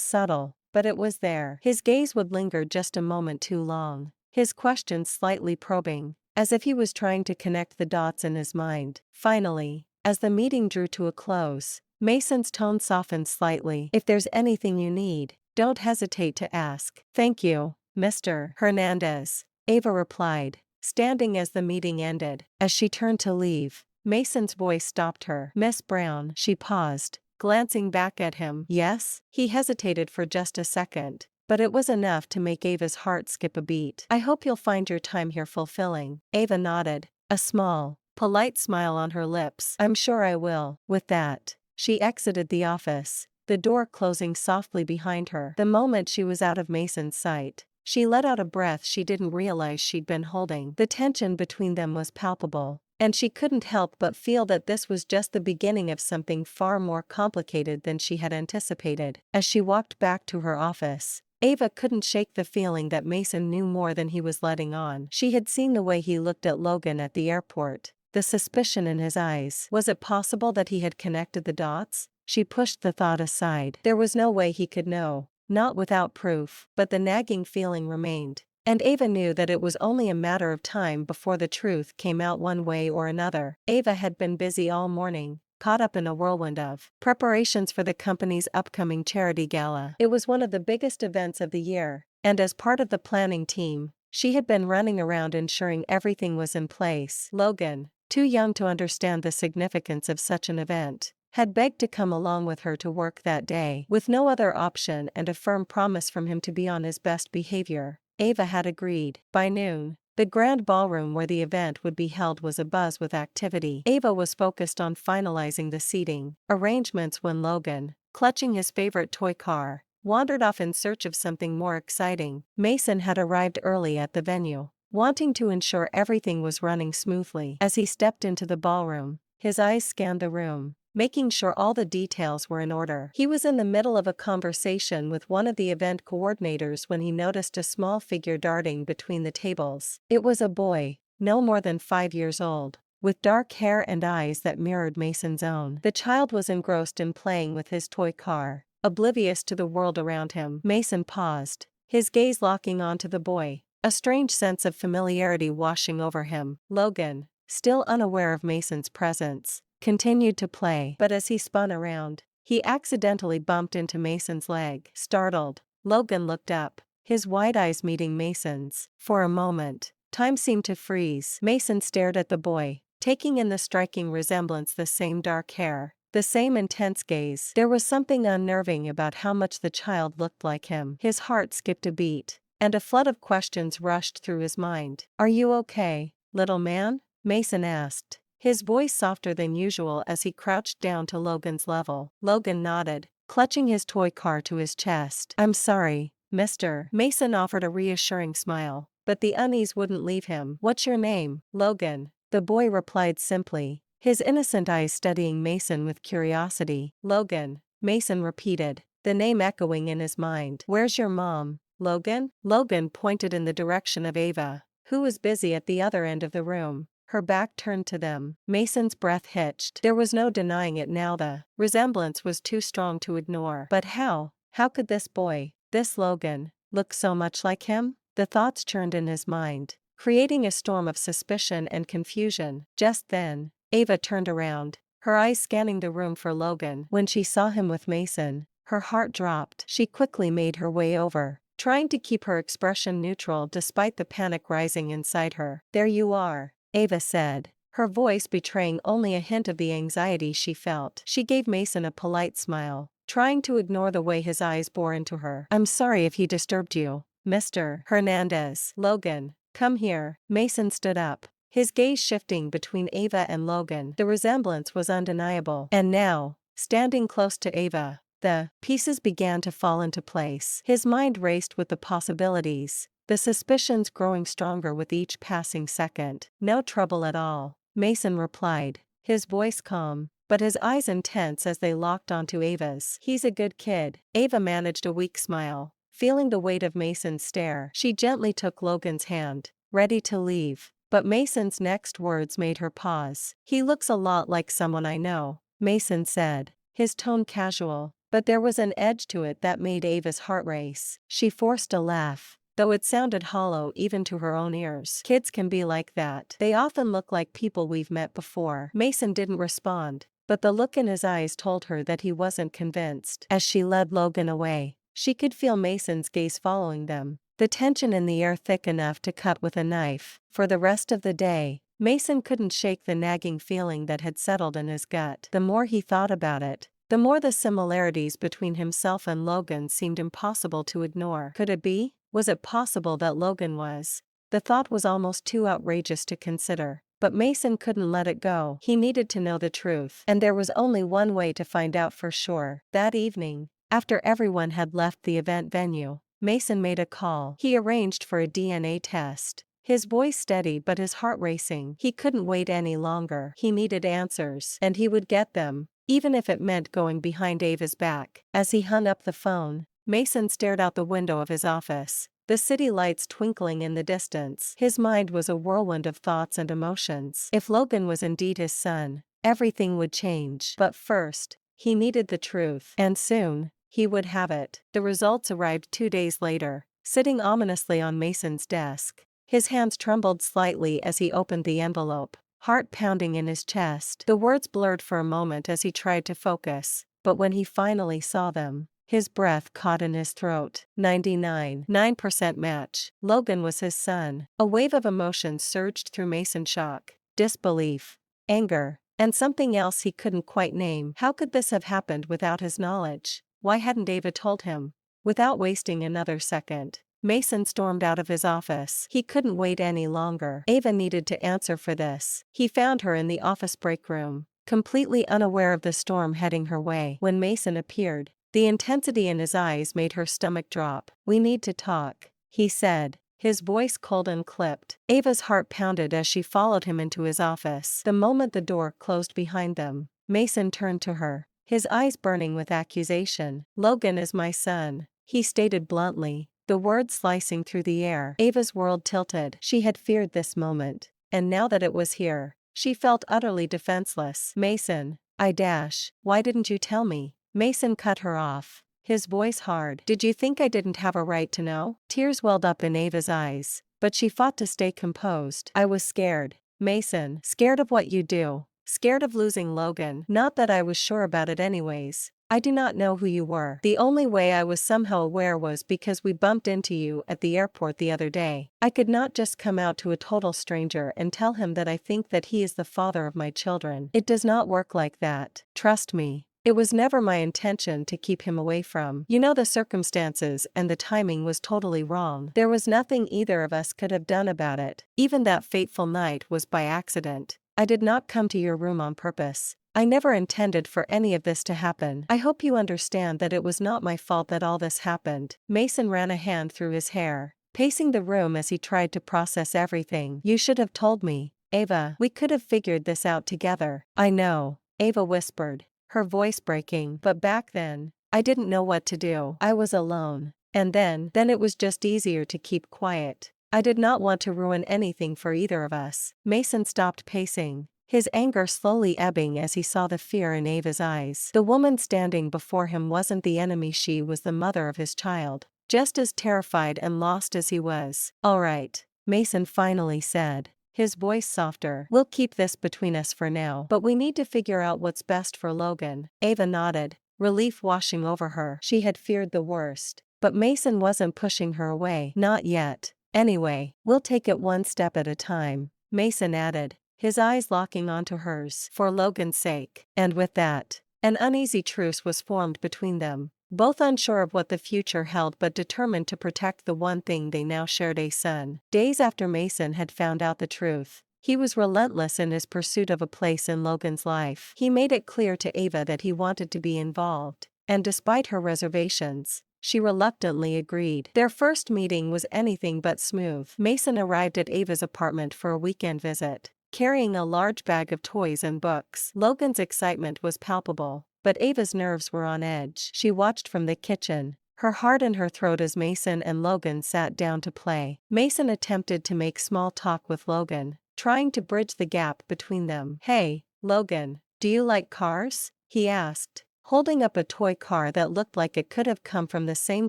subtle, but it was there. His gaze would linger just a moment too long, his questions slightly probing, as if he was trying to connect the dots in his mind. Finally, as the meeting drew to a close, Mason's tone softened slightly. "If there's anything you need, don't hesitate to ask." "Thank you, Mr. Hernandez," Ava replied, standing as the meeting ended. As she turned to leave, Mason's voice stopped her. "Miss Brown." She paused, glancing back at him. "Yes?" He hesitated for just a second, but it was enough to make Ava's heart skip a beat. "I hope you'll find your time here fulfilling." Ava nodded, a small, polite smile on her lips. "I'm sure I will." With that, she exited the office, the door closing softly behind her. The moment she was out of Mason's sight, she let out a breath she didn't realize she'd been holding. The tension between them was palpable, and she couldn't help but feel that this was just the beginning of something far more complicated than she had anticipated. As she walked back to her office, Ava couldn't shake the feeling that Mason knew more than he was letting on. She had seen the way he looked at Logan at the airport, the suspicion in his eyes. Was it possible that he had connected the dots? She pushed the thought aside. There was no way he could know, not without proof, but the nagging feeling remained. And Ava knew that it was only a matter of time before the truth came out one way or another. Ava had been busy all morning, caught up in a whirlwind of preparations for the company's upcoming charity gala. It was one of the biggest events of the year, and as part of the planning team, she had been running around ensuring everything was in place. Logan, too young to understand the significance of such an event, had begged to come along with her to work that day. With no other option and a firm promise from him to be on his best behavior, Ava had agreed. By noon, the grand ballroom where the event would be held was abuzz with activity. Ava was focused on finalizing the seating arrangements when Logan, clutching his favorite toy car, wandered off in search of something more exciting. Mason had arrived early at the venue, wanting to ensure everything was running smoothly. As he stepped into the ballroom, his eyes scanned the room, making sure all the details were in order. He was in the middle of a conversation with one of the event coordinators when he noticed a small figure darting between the tables. It was a boy, no more than 5 years old, with dark hair and eyes that mirrored Mason's own. The child was engrossed in playing with his toy car, oblivious to the world around him. Mason paused, his gaze locking onto the boy, a strange sense of familiarity washing over him. Logan, still unaware of Mason's presence, continued to play. But as he spun around, he accidentally bumped into Mason's leg. Startled, Logan looked up, his wide eyes meeting Mason's. For a moment, time seemed to freeze. Mason stared at the boy, taking in the striking resemblance: the same dark hair, the same intense gaze. There was something unnerving about how much the child looked like him. His heart skipped a beat, and a flood of questions rushed through his mind. "Are you okay, little man?" Mason asked, his voice softer than usual as he crouched down to Logan's level. Logan nodded, clutching his toy car to his chest. "I'm sorry, mister." Mason offered a reassuring smile, but the unease wouldn't leave him. "What's your name?" "Logan," the boy replied simply, his innocent eyes studying Mason with curiosity. "Logan," Mason repeated, the name echoing in his mind. "Where's your mom, Logan?" Logan pointed in the direction of Ava, who was busy at the other end of the room, her back turned to them. Mason's breath hitched. There was no denying it now, the resemblance was too strong to ignore. But how could this boy, this Logan, look so much like him? The thoughts churned in his mind, creating a storm of suspicion and confusion. Just then, Ava turned around, her eyes scanning the room for Logan. When she saw him with Mason, Her heart dropped. She quickly made her way over, trying to keep her expression neutral despite the panic rising inside her. "There you are," Ava said, her voice betraying only a hint of the anxiety she felt. She gave Mason a polite smile, trying to ignore the way his eyes bore into her. "I'm sorry if he disturbed you, Mr. Hernandez." "Logan, come here." Mason stood up, his gaze shifting between Ava and Logan. The resemblance was undeniable. And now, standing close to Ava, the pieces began to fall into place. His mind raced with the possibilities, the suspicions growing stronger with each passing second. "No trouble at all," Mason replied, his voice calm, but his eyes intense as they locked onto Ava's. "He's a good kid." Ava managed a weak smile, feeling the weight of Mason's stare. She gently took Logan's hand, ready to leave, but Mason's next words made her pause. "He looks a lot like someone I know," Mason said, his tone casual, but there was an edge to it that made Ava's heart race. She forced a laugh, though it sounded hollow even to her own ears. "Kids can be like that. They often look like people we've met before." Mason didn't respond, but the look in his eyes told her that he wasn't convinced. As she led Logan away, she could feel Mason's gaze following them, the tension in the air thick enough to cut with a knife. For the rest of the day, Mason couldn't shake the nagging feeling that had settled in his gut. The more he thought about it, the more the similarities between himself and Logan seemed impossible to ignore. Could it be? Was it possible that Logan was? The thought was almost too outrageous to consider, but Mason couldn't let it go. He needed to know the truth, and there was only one way to find out for sure. That evening, after everyone had left the event venue, Mason made a call. He arranged for a DNA test, his voice steady but his heart racing. He couldn't wait any longer. He needed answers, and he would get them, even if it meant going behind Ava's back. As he hung up the phone, Mason stared out the window of his office, the city lights twinkling in the distance. His mind was a whirlwind of thoughts and emotions. If Logan was indeed his son, everything would change. But first, he needed the truth, and soon, he would have it. The results arrived 2 days later, sitting ominously on Mason's desk. His hands trembled slightly as he opened the envelope, heart pounding in his chest. The words blurred for a moment as he tried to focus, but when he finally saw them, his breath caught in his throat. 99.9% match. Logan was his son. A wave of emotion surged through Mason: shock, disbelief, anger, and something else he couldn't quite name. How could this have happened without his knowledge? Why hadn't Ava told him? Without wasting another second, Mason stormed out of his office. He couldn't wait any longer. Ava needed to answer for this. He found her in the office break room, completely unaware of the storm heading her way. When Mason appeared, the intensity in his eyes made her stomach drop. "We need to talk," he said, his voice cold and clipped. Ava's heart pounded as she followed him into his office. The moment the door closed behind them, Mason turned to her, his eyes burning with accusation. "Logan is my son," he stated bluntly, the words slicing through the air. Ava's world tilted. She had feared this moment, and now that it was here, she felt utterly defenseless. "Mason, why didn't you tell me?" Mason cut her off, his voice hard. "Did you think I didn't have a right to know?" Tears welled up in Ava's eyes, but she fought to stay composed. "I was scared, Mason. Scared of what you'd do. Scared of losing Logan. Not that I was sure about it anyways. I do not know who you were. The only way I was somehow aware was because we bumped into you at the airport the other day. I could not just come out to a total stranger and tell him that I think that he is the father of my children. It does not work like that. Trust me. It was never my intention to keep him away from. You know, the circumstances and the timing was totally wrong. There was nothing either of us could have done about it. Even that fateful night was by accident. I did not come to your room on purpose. I never intended for any of this to happen. I hope you understand that it was not my fault that all this happened." Mason ran a hand through his hair, pacing the room as he tried to process everything. "You should have told me, Ava. We could have figured this out together." "I know," Ava whispered, her voice breaking. "But back then, I didn't know what to do. I was alone. And then it was just easier to keep quiet. I did not want to ruin anything for either of us." Mason stopped pacing, his anger slowly ebbing as he saw the fear in Ava's eyes. The woman standing before him wasn't the enemy, she was the mother of his child, just as terrified and lost as he was. "All right," Mason finally said, his voice softer. "We'll keep this between us for now, but we need to figure out what's best for Logan." Ava nodded, relief washing over her. She had feared the worst. But Mason wasn't pushing her away. Not yet. Anyway, we'll take it one step at a time, Mason added, his eyes locking onto hers. For Logan's sake. And with that, an uneasy truce was formed between them, both unsure of what the future held but determined to protect the one thing they now shared, a son. Days after Mason had found out the truth, he was relentless in his pursuit of a place in Logan's life. He made it clear to Ava that he wanted to be involved, and despite her reservations, she reluctantly agreed. Their first meeting was anything but smooth. Mason arrived at Ava's apartment for a weekend visit, carrying a large bag of toys and books. Logan's excitement was palpable, but Ava's nerves were on edge. She watched from the kitchen, her heart in her throat as Mason and Logan sat down to play. Mason attempted to make small talk with Logan, trying to bridge the gap between them. "Hey, Logan, do you like cars?" he asked, holding up a toy car that looked like it could have come from the same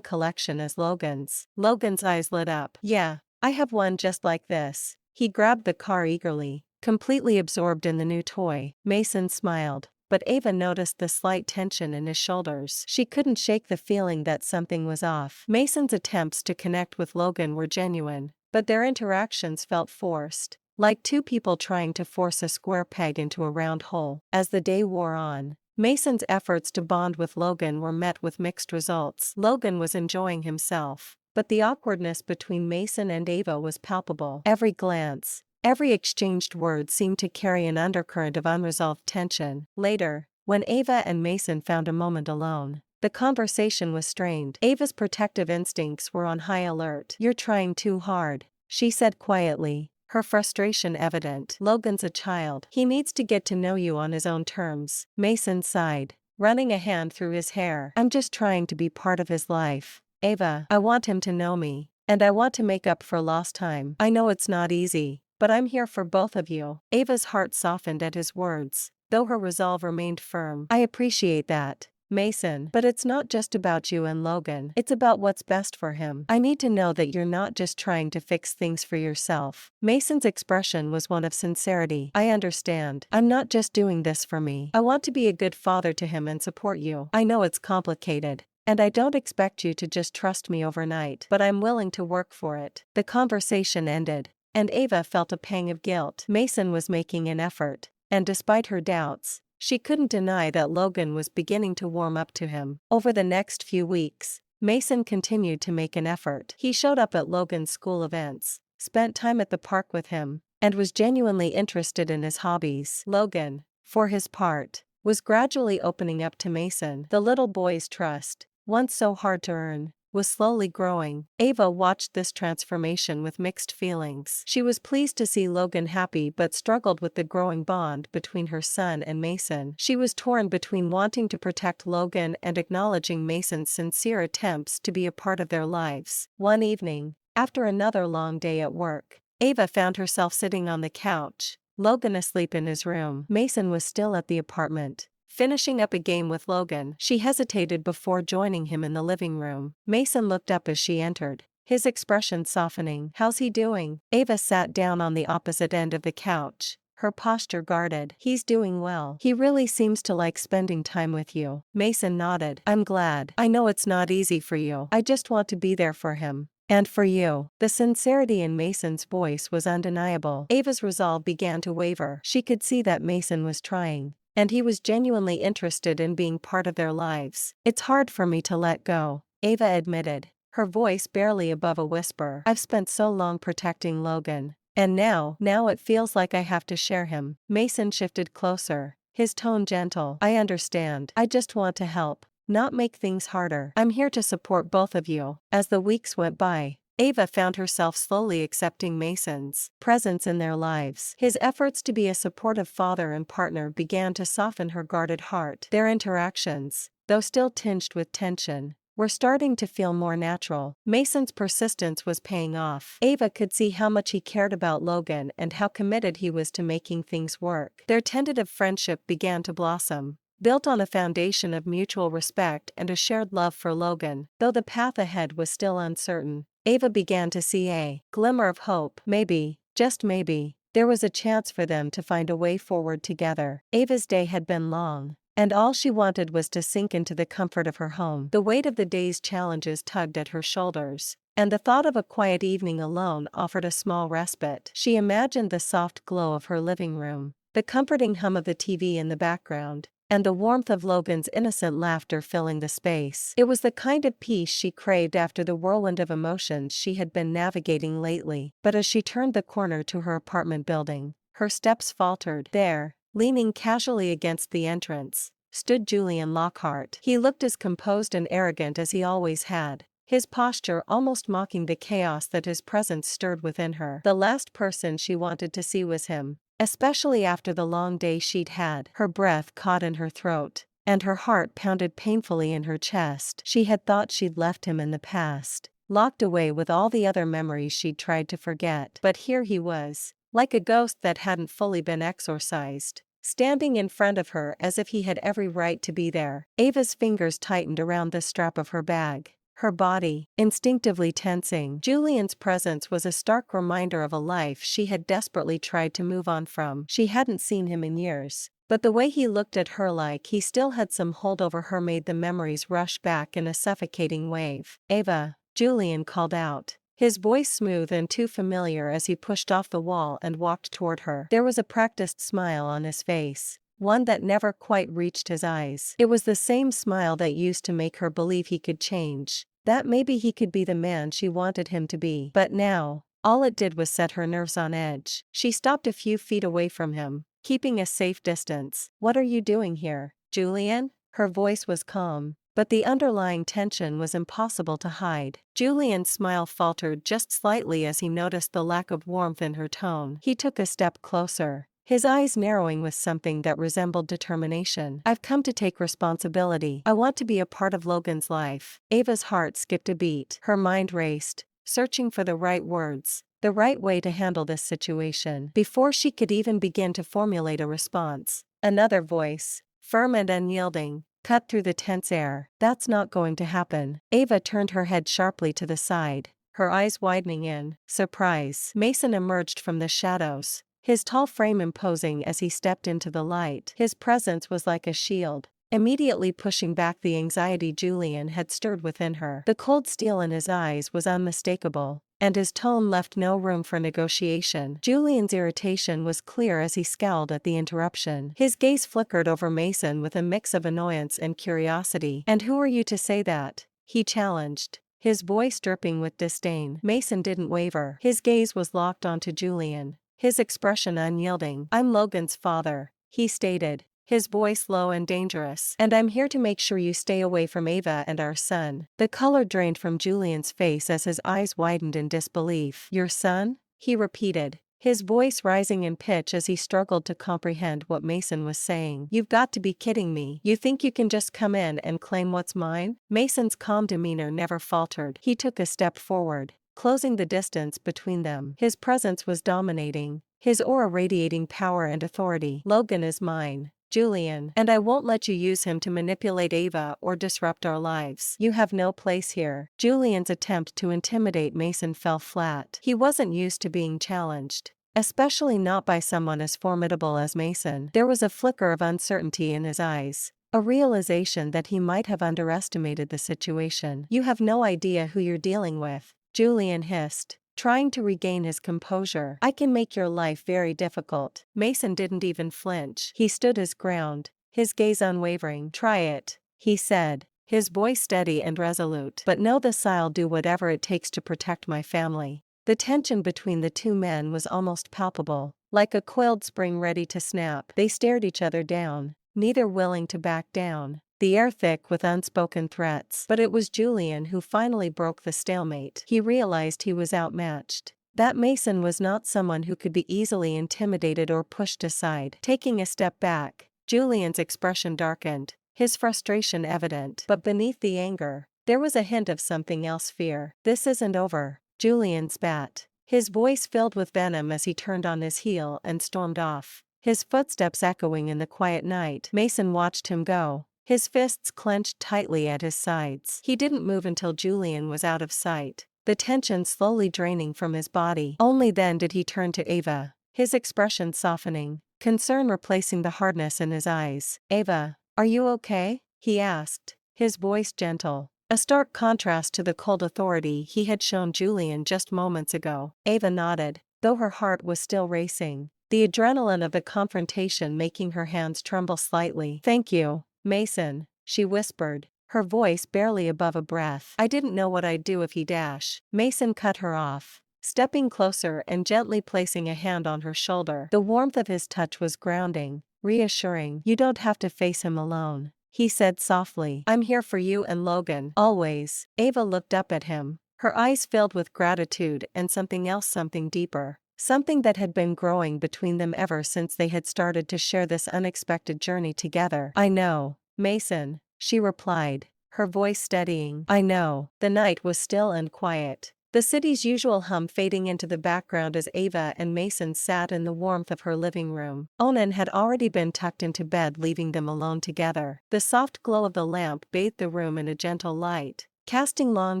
collection as Logan's. Logan's eyes lit up. "Yeah, I have one just like this." He grabbed the car eagerly, completely absorbed in the new toy. Mason smiled, but Ava noticed the slight tension in his shoulders. She couldn't shake the feeling that something was off. Mason's attempts to connect with Logan were genuine, but their interactions felt forced, like two people trying to force a square peg into a round hole. As the day wore on, Mason's efforts to bond with Logan were met with mixed results. Logan was enjoying himself, but the awkwardness between Mason and Ava was palpable. Every glance, every exchanged word seemed to carry an undercurrent of unresolved tension. Later, when Ava and Mason found a moment alone, the conversation was strained. Ava's protective instincts were on high alert. "You're trying too hard," she said quietly, her frustration evident. "Logan's a child. He needs to get to know you on his own terms." Mason sighed, running a hand through his hair. "I'm just trying to be part of his life, Ava. I want him to know me, and I want to make up for lost time. I know it's not easy, but I'm here for both of you." Ava's heart softened at his words, though her resolve remained firm. "I appreciate that, Mason, but it's not just about you and Logan. It's about what's best for him. I need to know that you're not just trying to fix things for yourself." Mason's expression was one of sincerity. "I understand. I'm not just doing this for me. I want to be a good father to him and support you. I know it's complicated, and I don't expect you to just trust me overnight, but I'm willing to work for it." The conversation ended, and Ava felt a pang of guilt. Mason was making an effort, and despite her doubts, she couldn't deny that Logan was beginning to warm up to him. Over the next few weeks, Mason continued to make an effort. He showed up at Logan's school events, spent time at the park with him, and was genuinely interested in his hobbies. Logan, for his part, was gradually opening up to Mason. The little boy's trust, once so hard to earn, was slowly growing. Ava watched this transformation with mixed feelings. She was pleased to see Logan happy but struggled with the growing bond between her son and Mason. She was torn between wanting to protect Logan and acknowledging Mason's sincere attempts to be a part of their lives. One evening, after another long day at work, Ava found herself sitting on the couch, Logan asleep in his room. Mason was still at the apartment, finishing up a game with Logan. She hesitated before joining him in the living room. Mason looked up as she entered, his expression softening. "How's he doing?" Ava sat down on the opposite end of the couch, her posture guarded. "He's doing well. He really seems to like spending time with you." Mason nodded. "I'm glad. I know it's not easy for you. I just want to be there for him. And for you." The sincerity in Mason's voice was undeniable. Ava's resolve began to waver. She could see that Mason was trying, and he was genuinely interested in being part of their lives. "It's hard for me to let go," Ava admitted, her voice barely above a whisper. "I've spent so long protecting Logan, and now it feels like I have to share him." Mason shifted closer, his tone gentle. "I understand. I just want to help, not make things harder. I'm here to support both of you." As the weeks went by, Ava found herself slowly accepting Mason's presence in their lives. His efforts to be a supportive father and partner began to soften her guarded heart. Their interactions, though still tinged with tension, were starting to feel more natural. Mason's persistence was paying off. Ava could see how much he cared about Logan and how committed he was to making things work. Their tentative friendship began to blossom, built on a foundation of mutual respect and a shared love for Logan. Though the path ahead was still uncertain, Ava began to see a glimmer of hope. Maybe, just maybe, there was a chance for them to find a way forward together. Ava's day had been long, and all she wanted was to sink into the comfort of her home. The weight of the day's challenges tugged at her shoulders, and the thought of a quiet evening alone offered a small respite. She imagined the soft glow of her living room, the comforting hum of the TV in the background, and the warmth of Logan's innocent laughter filling the space. It was the kind of peace she craved after the whirlwind of emotions she had been navigating lately. But as she turned the corner to her apartment building, her steps faltered. There, leaning casually against the entrance, stood Julian Lockhart. He looked as composed and arrogant as he always had, his posture almost mocking the chaos that his presence stirred within her. The last person she wanted to see was him, especially after the long day she'd had. Her breath caught in her throat, and her heart pounded painfully in her chest. She had thought she'd left him in the past, locked away with all the other memories she'd tried to forget. But here he was, like a ghost that hadn't fully been exorcised, standing in front of her as if he had every right to be there. Ava's fingers tightened around the strap of her bag, her body instinctively tensing. Julian's presence was a stark reminder of a life she had desperately tried to move on from. She hadn't seen him in years, but the way he looked at her like he still had some hold over her made the memories rush back in a suffocating wave. "Ava," Julian called out, his voice smooth and too familiar as he pushed off the wall and walked toward her. There was a practiced smile on his face, one that never quite reached his eyes. It was the same smile that used to make her believe he could change, that maybe he could be the man she wanted him to be. But now, all it did was set her nerves on edge. She stopped a few feet away from him, keeping a safe distance. "What are you doing here, Julian?" Her voice was calm, but the underlying tension was impossible to hide. Julian's smile faltered just slightly as he noticed the lack of warmth in her tone. He took a step closer, his eyes narrowing with something that resembled determination. "I've come to take responsibility. I want to be a part of Logan's life." Ava's heart skipped a beat. Her mind raced, searching for the right words, the right way to handle this situation. Before she could even begin to formulate a response, another voice, firm and unyielding, cut through the tense air. "That's not going to happen." Ava turned her head sharply to the side, her eyes widening in surprise. Mason emerged from the shadows, his tall frame imposing as he stepped into the light. His presence was like a shield, immediately pushing back the anxiety Julian had stirred within her. The cold steel in his eyes was unmistakable, and his tone left no room for negotiation. Julian's irritation was clear as he scowled at the interruption. His gaze flickered over Mason with a mix of annoyance and curiosity. "And who are you to say that?" he challenged, his voice dripping with disdain. Mason didn't waver. His gaze was locked onto Julian, his expression unyielding. "I'm Logan's father," he stated, his voice low and dangerous. "And I'm here to make sure you stay away from Ava and our son." The color drained from Julian's face as his eyes widened in disbelief. "Your son?" he repeated, his voice rising in pitch as he struggled to comprehend what Mason was saying. "You've got to be kidding me. You think you can just come in and claim what's mine?" Mason's calm demeanor never faltered. He took a step forward, closing the distance between them. His presence was dominating, his aura radiating power and authority. "Logan is mine, Julian, and I won't let you use him to manipulate Ava or disrupt our lives. You have no place here." Julian's attempt to intimidate Mason fell flat. He wasn't used to being challenged, especially not by someone as formidable as Mason. There was a flicker of uncertainty in his eyes, a realization that he might have underestimated the situation. "You have no idea who you're dealing with," Julian hissed, trying to regain his composure. "I can make your life very difficult." Mason didn't even flinch. He stood his ground, his gaze unwavering. "Try it," he said, his voice steady and resolute. "But know this, I'll do whatever it takes to protect my family." The tension between the two men was almost palpable, like a coiled spring ready to snap. They stared each other down, neither willing to back down, the air thick with unspoken threats. But it was Julian who finally broke the stalemate. He realized he was outmatched, that Mason was not someone who could be easily intimidated or pushed aside. Taking a step back, Julian's expression darkened, his frustration evident. But beneath the anger, there was a hint of something else: fear. "This isn't over," Julian spat, his voice filled with venom as he turned on his heel and stormed off, his footsteps echoing in the quiet night. Mason watched him go, his fists clenched tightly at his sides. He didn't move until Julian was out of sight, the tension slowly draining from his body. Only then did he turn to Ava, his expression softening, concern replacing the hardness in his eyes. "Ava," "Are you okay?" he asked, his voice gentle. A stark contrast to the cold authority he had shown Julian just moments ago. Ava nodded, though her heart was still racing, the adrenaline of the confrontation making her hands tremble slightly. "Thank you, Mason," she whispered, her voice barely above a breath. "I didn't know what I'd do if he dash." Mason cut her off, stepping closer and gently placing a hand on her shoulder. The warmth of his touch was grounding, reassuring. "You don't have to face him alone," he said softly. "I'm here for you and Logan, always." Ava looked up at him, her eyes filled with gratitude and something else, something deeper. Something that had been growing between them ever since they had started to share this unexpected journey together. "I know, Mason," she replied, her voice steadying. "I know." The night was still and quiet, the city's usual hum fading into the background as Ava and Mason sat in the warmth of her living room. Onan had already been tucked into bed, leaving them alone together. The soft glow of the lamp bathed the room in a gentle light, casting long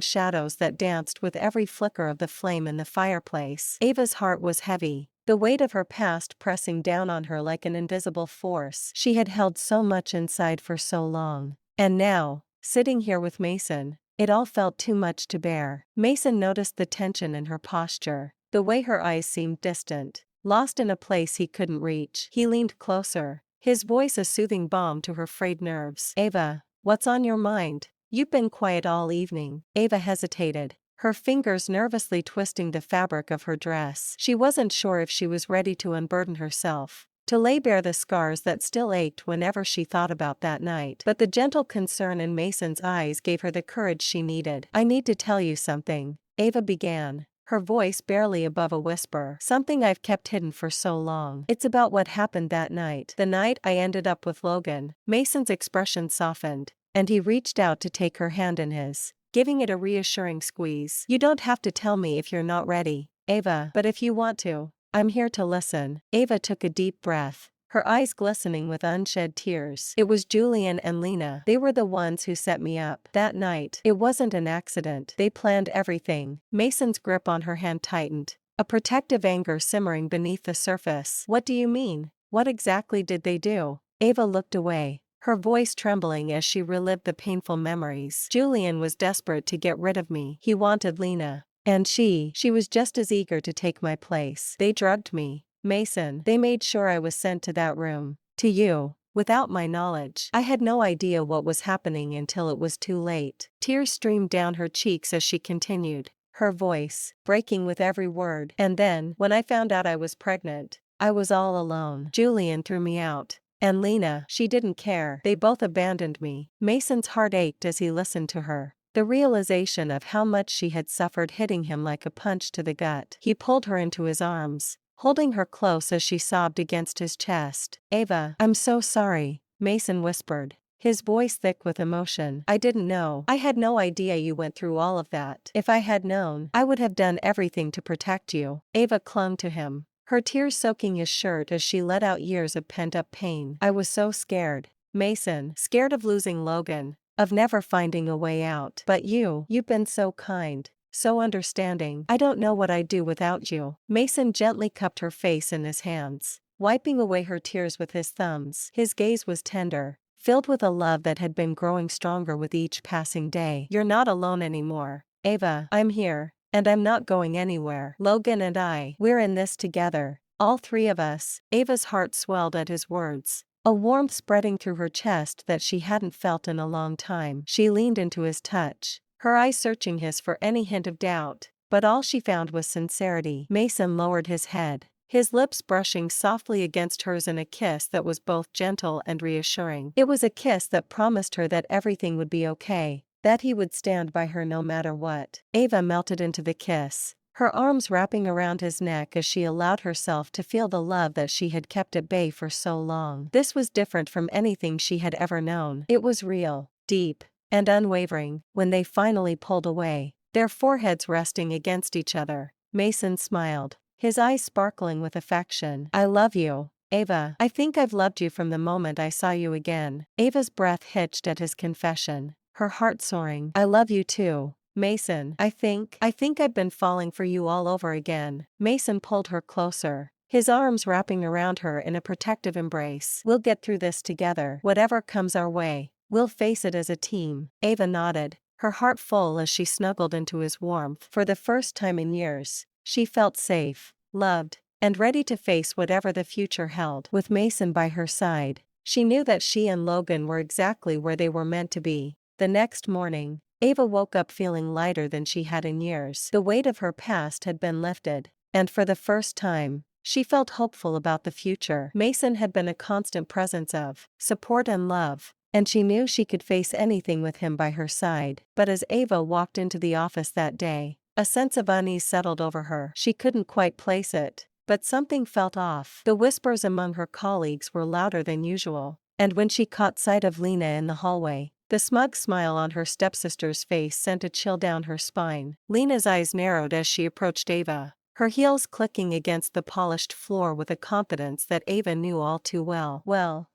shadows that danced with every flicker of the flame in the fireplace. Ava's heart was heavy, the weight of her past pressing down on her like an invisible force. She had held so much inside for so long. And now, sitting here with Mason, it all felt too much to bear. Mason noticed the tension in her posture, the way her eyes seemed distant, lost in a place he couldn't reach. He leaned closer, his voice a soothing balm to her frayed nerves. "Ava, what's on your mind? You've been quiet all evening." Ava hesitated, her fingers nervously twisting the fabric of her dress. She wasn't sure if she was ready to unburden herself, to lay bare the scars that still ached whenever she thought about that night. But the gentle concern in Mason's eyes gave her the courage she needed. "I need to tell you something," Ava began, her voice barely above a whisper. "Something I've kept hidden for so long. It's about what happened that night. The night I ended up with Logan." Mason's expression softened, and he reached out to take her hand in his, giving it a reassuring squeeze. "You don't have to tell me if you're not ready, Ava, but if you want to, I'm here to listen." Ava took a deep breath, her eyes glistening with unshed tears. "It was Julian and Lena. They were the ones who set me up that night. It wasn't an accident. They planned everything." Mason's grip on her hand tightened, a protective anger simmering beneath the surface. "What do you mean? What exactly did they do?" Ava looked away, her voice trembling as she relived the painful memories. "Julian was desperate to get rid of me. He wanted Lena. And she was just as eager to take my place. They drugged me, Mason. They made sure I was sent to that room, to you, without my knowledge. I had no idea what was happening until it was too late." Tears streamed down her cheeks as she continued, her voice breaking with every word. "And then, when I found out I was pregnant, I was all alone. Julian threw me out. And Lena, she didn't care. They both abandoned me." Mason's heart ached as he listened to her, the realization of how much she had suffered hitting him like a punch to the gut. He pulled her into his arms, holding her close as she sobbed against his chest. "Ava, I'm so sorry," Mason whispered, his voice thick with emotion. "I didn't know. I had no idea you went through all of that. If I had known, I would have done everything to protect you." Ava clung to him, her tears soaking his shirt as she let out years of pent-up pain. "I was so scared, Mason. Scared of losing Logan, of never finding a way out. But you've been so kind, so understanding. I don't know what I'd do without you." Mason gently cupped her face in his hands, wiping away her tears with his thumbs. His gaze was tender, filled with a love that had been growing stronger with each passing day. "You're not alone anymore, Ava. I'm here, and I'm not going anywhere. Logan and we're in this together, all three of us." Ava's heart swelled at his words, a warmth spreading through her chest that she hadn't felt in a long time. She leaned into his touch, her eyes searching his for any hint of doubt, but all she found was sincerity. Mason lowered his head, his lips brushing softly against hers in a kiss that was both gentle and reassuring. It was a kiss that promised her that everything would be okay, that he would stand by her no matter what. Ava melted into the kiss, her arms wrapping around his neck as she allowed herself to feel the love that she had kept at bay for so long. This was different from anything she had ever known. It was real, deep, and unwavering. When they finally pulled away, their foreheads resting against each other, Mason smiled, his eyes sparkling with affection. "I love you, Ava. I think I've loved you from the moment I saw you again." Ava's breath hitched at his confession, her heart soaring. "I love you too, Mason. I think I've been falling for you all over again." Mason pulled her closer, his arms wrapping around her in a protective embrace. "We'll get through this together. Whatever comes our way, we'll face it as a team." Ava nodded, her heart full as she snuggled into his warmth. For the first time in years, she felt safe, loved, and ready to face whatever the future held. With Mason by her side, she knew that she and Logan were exactly where they were meant to be. The next morning, Ava woke up feeling lighter than she had in years. The weight of her past had been lifted, and for the first time, she felt hopeful about the future. Mason had been a constant presence of support and love, and she knew she could face anything with him by her side. But as Ava walked into the office that day, a sense of unease settled over her. She couldn't quite place it, but something felt off. The whispers among her colleagues were louder than usual, and when she caught sight of Lena in the hallway, the smug smile on her stepsister's face sent a chill down her spine. Lena's eyes narrowed as she approached Ava, her heels clicking against the polished floor with a confidence that Ava knew all too well. Well,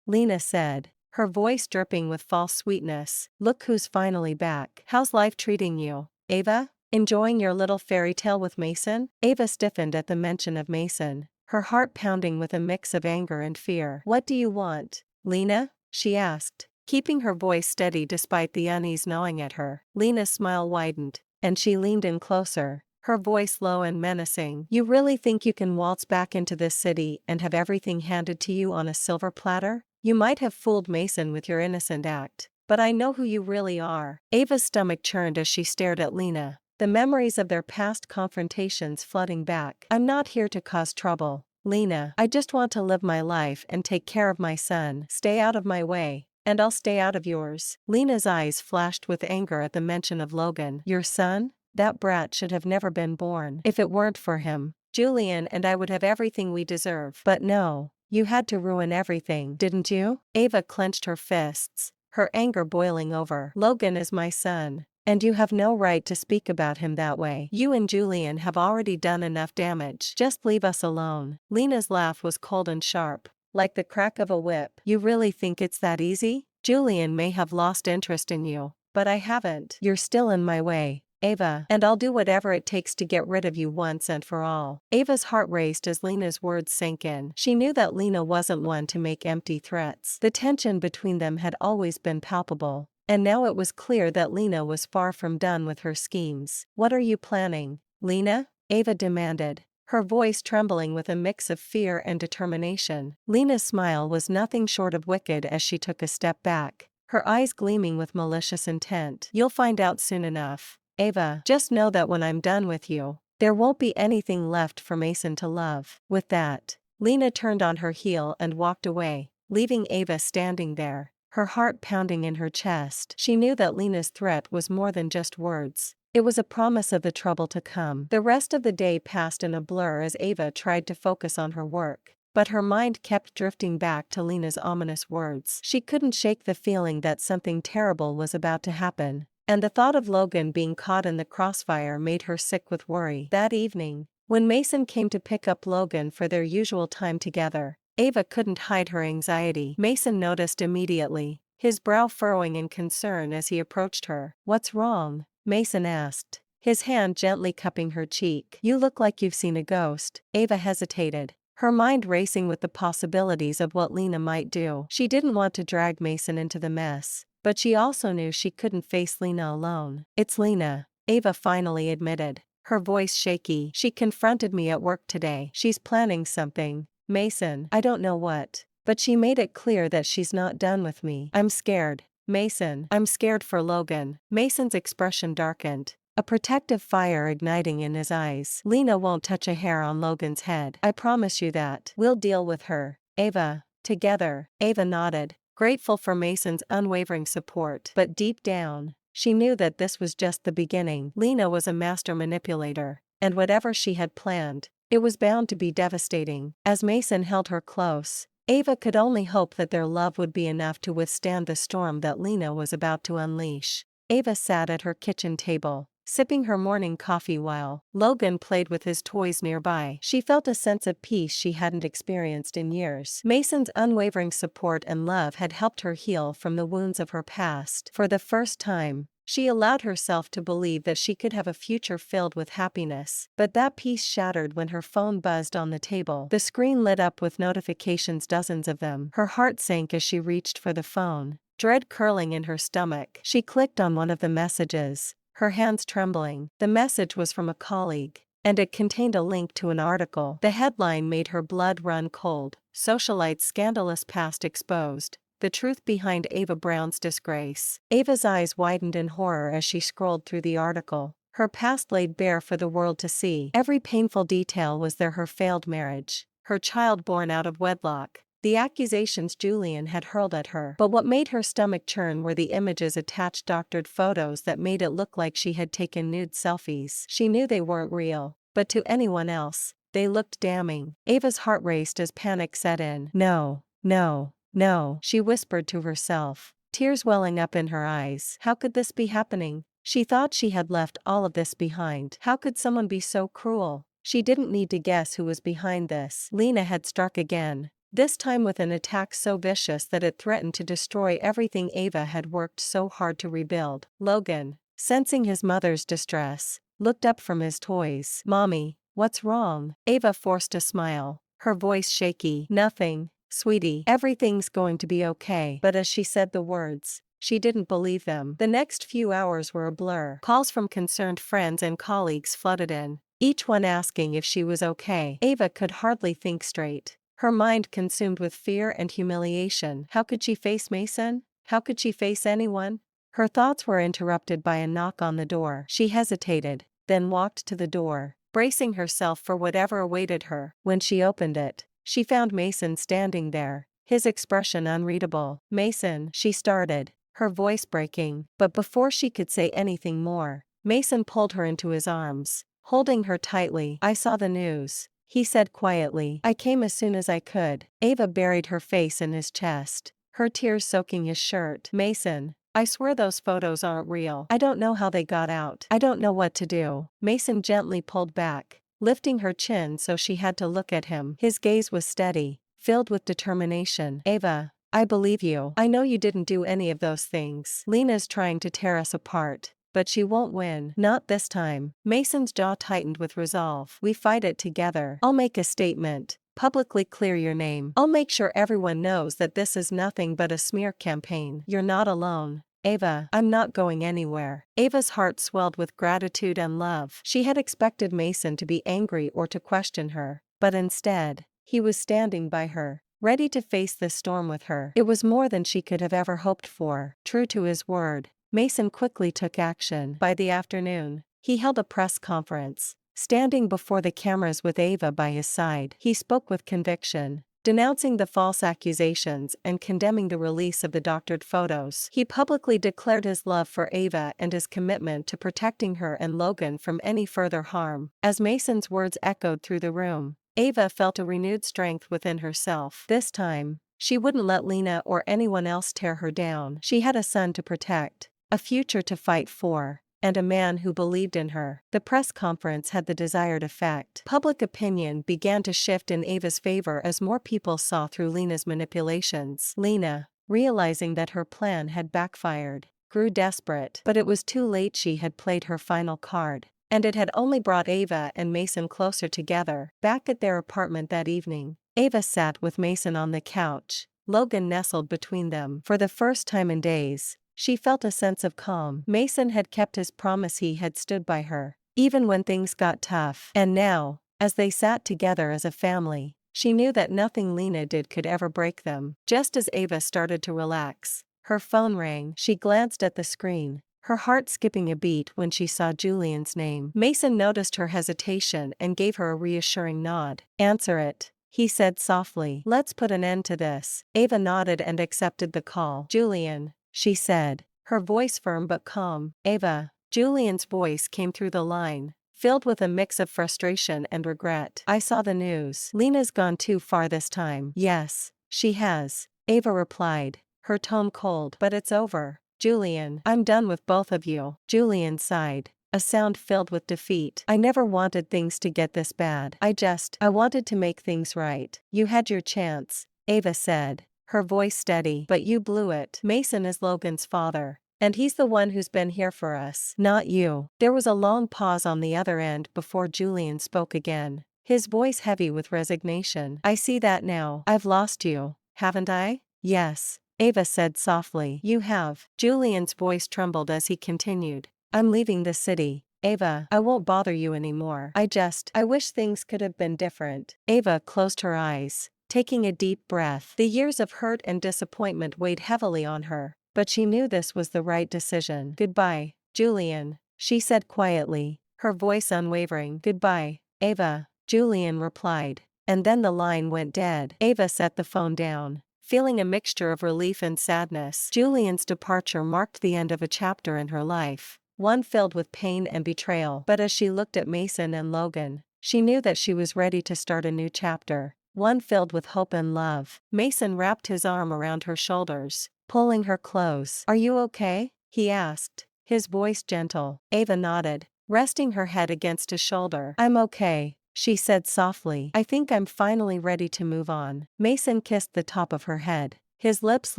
Lena said, her voice dripping with false sweetness. "Look who's finally back. How's life treating you, Ava? Enjoying your little fairy tale with Mason?" Ava stiffened at the mention of Mason, her heart pounding with a mix of anger and fear. "What do you want, Lena?" she asked, keeping her voice steady despite the unease gnawing at her. Lena's smile widened, and she leaned in closer, her voice low and menacing. "You really think you can waltz back into this city and have everything handed to you on a silver platter? You might have fooled Mason with your innocent act, but I know who you really are." Ava's stomach churned as she stared at Lena, the memories of their past confrontations flooding back. "I'm not here to cause trouble, Lena. I just want to live my life and take care of my son. Stay out of my way, and I'll stay out of yours." Lena's eyes flashed with anger at the mention of Logan. "Your son? That brat should have never been born. If it weren't for him, Julian and I would have everything we deserve. But no, you had to ruin everything, didn't you?" Ava clenched her fists, her anger boiling over. "Logan is my son, and you have no right to speak about him that way. You and Julian have already done enough damage. Just leave us alone." Lena's laugh was cold and sharp, like the crack of a whip. "You really think it's that easy? Julian may have lost interest in you, but I haven't. You're still in my way, Ava, and I'll do whatever it takes to get rid of you once and for all." Ava's heart raced as Lena's words sank in. She knew that Lena wasn't one to make empty threats. The tension between them had always been palpable, and now it was clear that Lena was far from done with her schemes. "What are you planning, Lena?" Ava demanded, her voice trembling with a mix of fear and determination. Lena's smile was nothing short of wicked as she took a step back, her eyes gleaming with malicious intent. "You'll find out soon enough, Ava. Just know that when I'm done with you, there won't be anything left for Mason to love." With that, Lena turned on her heel and walked away, leaving Ava standing there, her heart pounding in her chest. She knew that Lena's threat was more than just words. It was a promise of the trouble to come. The rest of the day passed in a blur as Ava tried to focus on her work, but her mind kept drifting back to Lena's ominous words. She couldn't shake the feeling that something terrible was about to happen, and the thought of Logan being caught in the crossfire made her sick with worry. That evening, when Mason came to pick up Logan for their usual time together, Ava couldn't hide her anxiety. Mason noticed immediately, his brow furrowing in concern as he approached her. "What's wrong?" Mason asked, his hand gently cupping her cheek. "You look like you've seen a ghost." Ava hesitated, her mind racing with the possibilities of what Lena might do. She didn't want to drag Mason into the mess, but she also knew she couldn't face Lena alone. "It's Lena," Ava finally admitted, her voice shaky. "She confronted me at work today. She's planning something, Mason. I don't know what, but she made it clear that she's not done with me. I'm scared, Mason. I'm scared for Logan." Mason's expression darkened, a protective fire igniting in his eyes. "Lena won't touch a hair on Logan's head. I promise you that. We'll deal with her, Ava, together." Ava nodded, grateful for Mason's unwavering support. But deep down, she knew that this was just the beginning. Lena was a master manipulator, and whatever she had planned, it was bound to be devastating. As Mason held her close, Ava could only hope that their love would be enough to withstand the storm that Lena was about to unleash. Ava sat at her kitchen table, sipping her morning coffee while Logan played with his toys nearby. She felt a sense of peace she hadn't experienced in years. Mason's unwavering support and love had helped her heal from the wounds of her past. For the first time, She allowed herself to believe that she could have a future filled with happiness. But that peace shattered when her phone buzzed on the table. The screen lit up with notifications, dozens of them. Her heart sank as she reached for the phone, dread curling in her stomach. She clicked on one of the messages, her hands trembling. The message was from a colleague, and it contained a link to an article. The headline made her blood run cold. Socialite's scandalous past exposed. The truth behind Ava Brown's disgrace. Ava's eyes widened in horror as she scrolled through the article, her past laid bare for the world to see. Every painful detail was there: her failed marriage, her child born out of wedlock, the accusations Julian had hurled at her. But what made her stomach churn were the images attached, doctored photos that made it look like she had taken nude selfies. She knew they weren't real, but to anyone else, they looked damning. Ava's heart raced as panic set in. No, no. No, she whispered to herself, tears welling up in her eyes. How could this be happening? She thought she had left all of this behind. How could someone be so cruel? She didn't need to guess who was behind this. Lena had struck again, this time with an attack so vicious that it threatened to destroy everything Ava had worked so hard to rebuild. Logan, sensing his mother's distress, looked up from his toys. Mommy, what's wrong? Ava forced a smile, her voice shaky. Nothing, sweetie, everything's going to be okay. But as she said the words, she didn't believe them. The next few hours were a blur. Calls from concerned friends and colleagues flooded in, each one asking if she was okay. Ava could hardly think straight, her mind consumed with fear and humiliation. How could she face Mason? How could she face anyone? Her thoughts were interrupted by a knock on the door. She hesitated, then walked to the door, bracing herself for whatever awaited her. When she opened it, she found Mason standing there, his expression unreadable. Mason, she started, her voice breaking, but before she could say anything more, Mason pulled her into his arms, holding her tightly. I saw the news, he said quietly. I came as soon as I could. Ava buried her face in his chest, her tears soaking his shirt. Mason, I swear those photos aren't real. I don't know how they got out. I don't know what to do. Mason gently pulled back, lifting her chin so she had to look at him. His gaze was steady, filled with determination. Ava, I believe you. I know you didn't do any of those things. Lena's trying to tear us apart, but she won't win. Not this time. Mason's jaw tightened with resolve. We fight it together. I'll make a statement, publicly clear your name. I'll make sure everyone knows that this is nothing but a smear campaign. You're not alone. Ava, I'm not going anywhere. Ava's heart swelled with gratitude and love. She had expected Mason to be angry or to question her, but instead, he was standing by her, ready to face the storm with her. It was more than she could have ever hoped for. True to his word, Mason quickly took action. By the afternoon, he held a press conference, standing before the cameras with Ava by his side. He spoke with conviction, denouncing the false accusations and condemning the release of the doctored photos. He publicly declared his love for Ava and his commitment to protecting her and Logan from any further harm. As Mason's words echoed through the room, Ava felt a renewed strength within herself. This time, she wouldn't let Lena or anyone else tear her down. She had a son to protect, a future to fight for, and a man who believed in her. The press conference had the desired effect. Public opinion began to shift in Ava's favor as more people saw through Lena's manipulations. Lena, realizing that her plan had backfired, grew desperate. But it was too late. She had played her final card, and it had only brought Ava and Mason closer together. Back at their apartment that evening, Ava sat with Mason on the couch, Logan nestled between them. For the first time in days, she felt a sense of calm. Mason had kept his promise. He had stood by her, even when things got tough. And now, as they sat together as a family, she knew that nothing Lena did could ever break them. Just as Ava started to relax, her phone rang. She glanced at the screen, her heart skipping a beat when she saw Julian's name. Mason noticed her hesitation and gave her a reassuring nod. Answer it, he said softly. Let's put an end to this. Ava nodded and accepted the call. Julian, she said, her voice firm but calm. Ava. Julian's voice came through the line, filled with a mix of frustration and regret. I saw the news. Lena's gone too far this time. Yes, she has, Ava replied, her tone cold. But it's over, Julian. I'm done with both of you. Julian sighed, a sound filled with defeat. I never wanted things to get this bad. I wanted to make things right. You had your chance, Ava said, her voice steady. But you blew it. Mason is Logan's father. And he's the one who's been here for us, not you. There was a long pause on the other end before Julian spoke again, his voice heavy with resignation. I see that now. I've lost you, haven't I? Yes, Ava said softly. You have. Julian's voice trembled as he continued. I'm leaving the city. Ava, I won't bother you anymore. I wish things could have been different. Ava closed her eyes, taking a deep breath. The years of hurt and disappointment weighed heavily on her, but she knew this was the right decision. Goodbye, Julian, she said quietly, her voice unwavering. Goodbye, Ava, Julian replied, and then the line went dead. Ava set the phone down, feeling a mixture of relief and sadness. Julian's departure marked the end of a chapter in her life, one filled with pain and betrayal. But as she looked at Mason and Logan, she knew that she was ready to start a new chapter, one filled with hope and love. Mason wrapped his arm around her shoulders, pulling her close. Are you okay? He asked, his voice gentle. Ava nodded, resting her head against his shoulder. I'm okay, she said softly. I think I'm finally ready to move on. Mason kissed the top of her head, his lips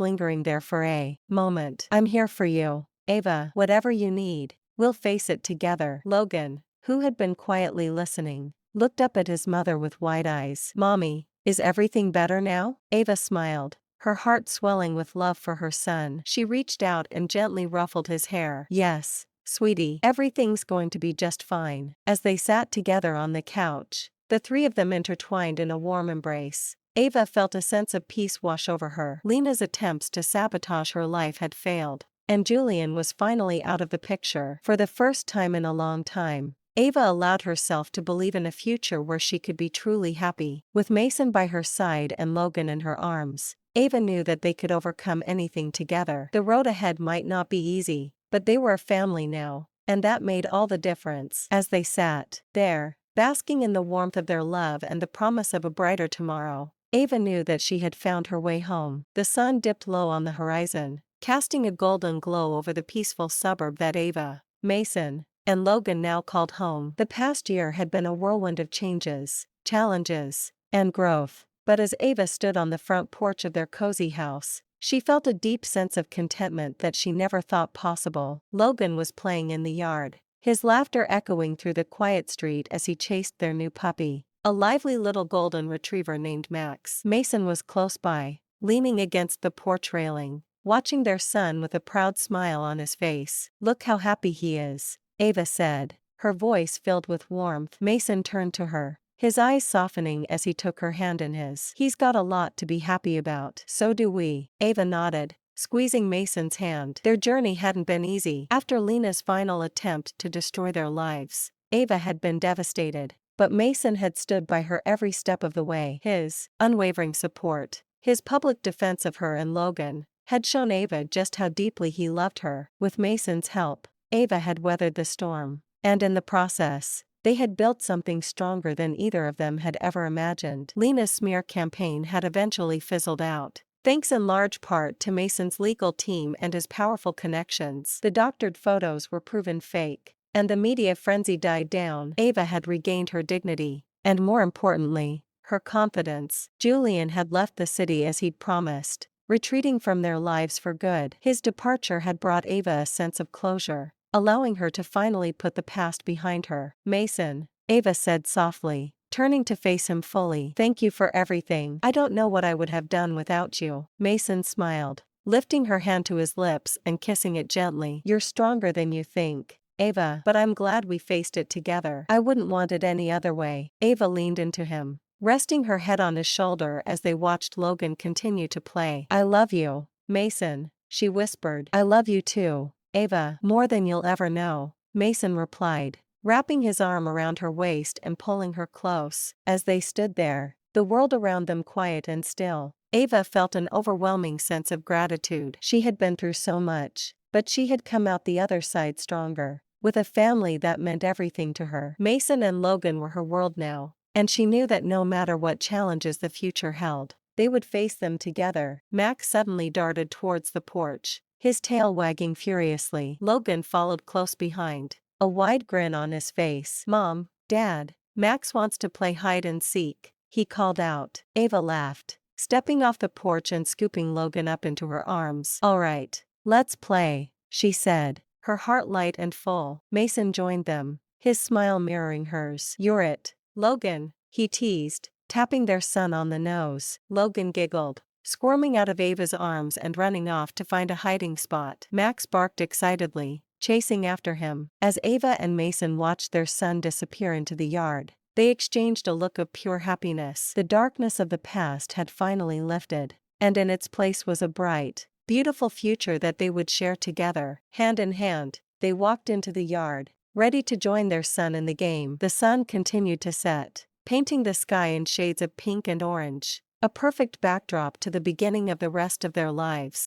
lingering there for a moment. I'm here for you, Ava. Whatever you need, we'll face it together. Logan, who had been quietly listening, looked up at his mother with wide eyes. Mommy, is everything better now? Ava smiled, her heart swelling with love for her son. She reached out and gently ruffled his hair. Yes, sweetie, everything's going to be just fine. As they sat together on the couch, the three of them intertwined in a warm embrace, Ava felt a sense of peace wash over her. Lena's attempts to sabotage her life had failed, and Julian was finally out of the picture. For the first time in a long time, Ava allowed herself to believe in a future where she could be truly happy. With Mason by her side and Logan in her arms, Ava knew that they could overcome anything together. The road ahead might not be easy, but they were a family now, and that made all the difference. As they sat there, basking in the warmth of their love and the promise of a brighter tomorrow, Ava knew that she had found her way home. The sun dipped low on the horizon, casting a golden glow over the peaceful suburb that Ava, Mason, and Logan now called home. The past year had been a whirlwind of changes, challenges, and growth, but as Ava stood on the front porch of their cozy house, she felt a deep sense of contentment that she never thought possible. Logan was playing in the yard, his laughter echoing through the quiet street as he chased their new puppy, a lively little golden retriever named Max. Mason was close by, leaning against the porch railing, watching their son with a proud smile on his face. Look how happy he is, Ava said, her voice filled with warmth. Mason turned to her, his eyes softening as he took her hand in his. He's got a lot to be happy about. So do we, Ava nodded, squeezing Mason's hand. Their journey hadn't been easy. After Lena's final attempt to destroy their lives, Ava had been devastated, but Mason had stood by her every step of the way. His unwavering support, his public defense of her and Logan, had shown Ava just how deeply he loved her. With Mason's help, Ava had weathered the storm, and in the process, they had built something stronger than either of them had ever imagined. Lena's smear campaign had eventually fizzled out, thanks in large part to Mason's legal team and his powerful connections. The doctored photos were proven fake, and the media frenzy died down. Ava had regained her dignity, and more importantly, her confidence. Julian had left the city as he'd promised, retreating from their lives for good. His departure had brought Ava a sense of closure, allowing her to finally put the past behind her. Mason, Ava said softly, turning to face him fully. Thank you for everything. I don't know what I would have done without you. Mason smiled, lifting her hand to his lips and kissing it gently. You're stronger than you think, Ava, but I'm glad we faced it together. I wouldn't want it any other way. Ava leaned into him, resting her head on his shoulder as they watched Logan continue to play. I love you, Mason, she whispered. I love you too, Ava, more than you'll ever know, Mason replied, wrapping his arm around her waist and pulling her close. As they stood there, the world around them quiet and still, Ava felt an overwhelming sense of gratitude. She had been through so much, but she had come out the other side stronger, with a family that meant everything to her. Mason and Logan were her world now, and she knew that no matter what challenges the future held, they would face them together. Max suddenly darted towards the porch, his tail wagging furiously. Logan followed close behind, a wide grin on his face. Mom, Dad, Max wants to play hide and seek, he called out. Ava laughed, stepping off the porch and scooping Logan up into her arms. All right, let's play, she said, her heart light and full. Mason joined them, his smile mirroring hers. "You're it, Logan," he teased, tapping their son on the nose. Logan giggled, squirming out of Ava's arms and running off to find a hiding spot. Max barked excitedly, chasing after him. As Ava and Mason watched their son disappear into the yard, they exchanged a look of pure happiness. The darkness of the past had finally lifted, and in its place was a bright, beautiful future that they would share together. Hand in hand, they walked into the yard, ready to join their son in the game. The sun continued to set, painting the sky in shades of pink and orange, a perfect backdrop to the beginning of the rest of their lives.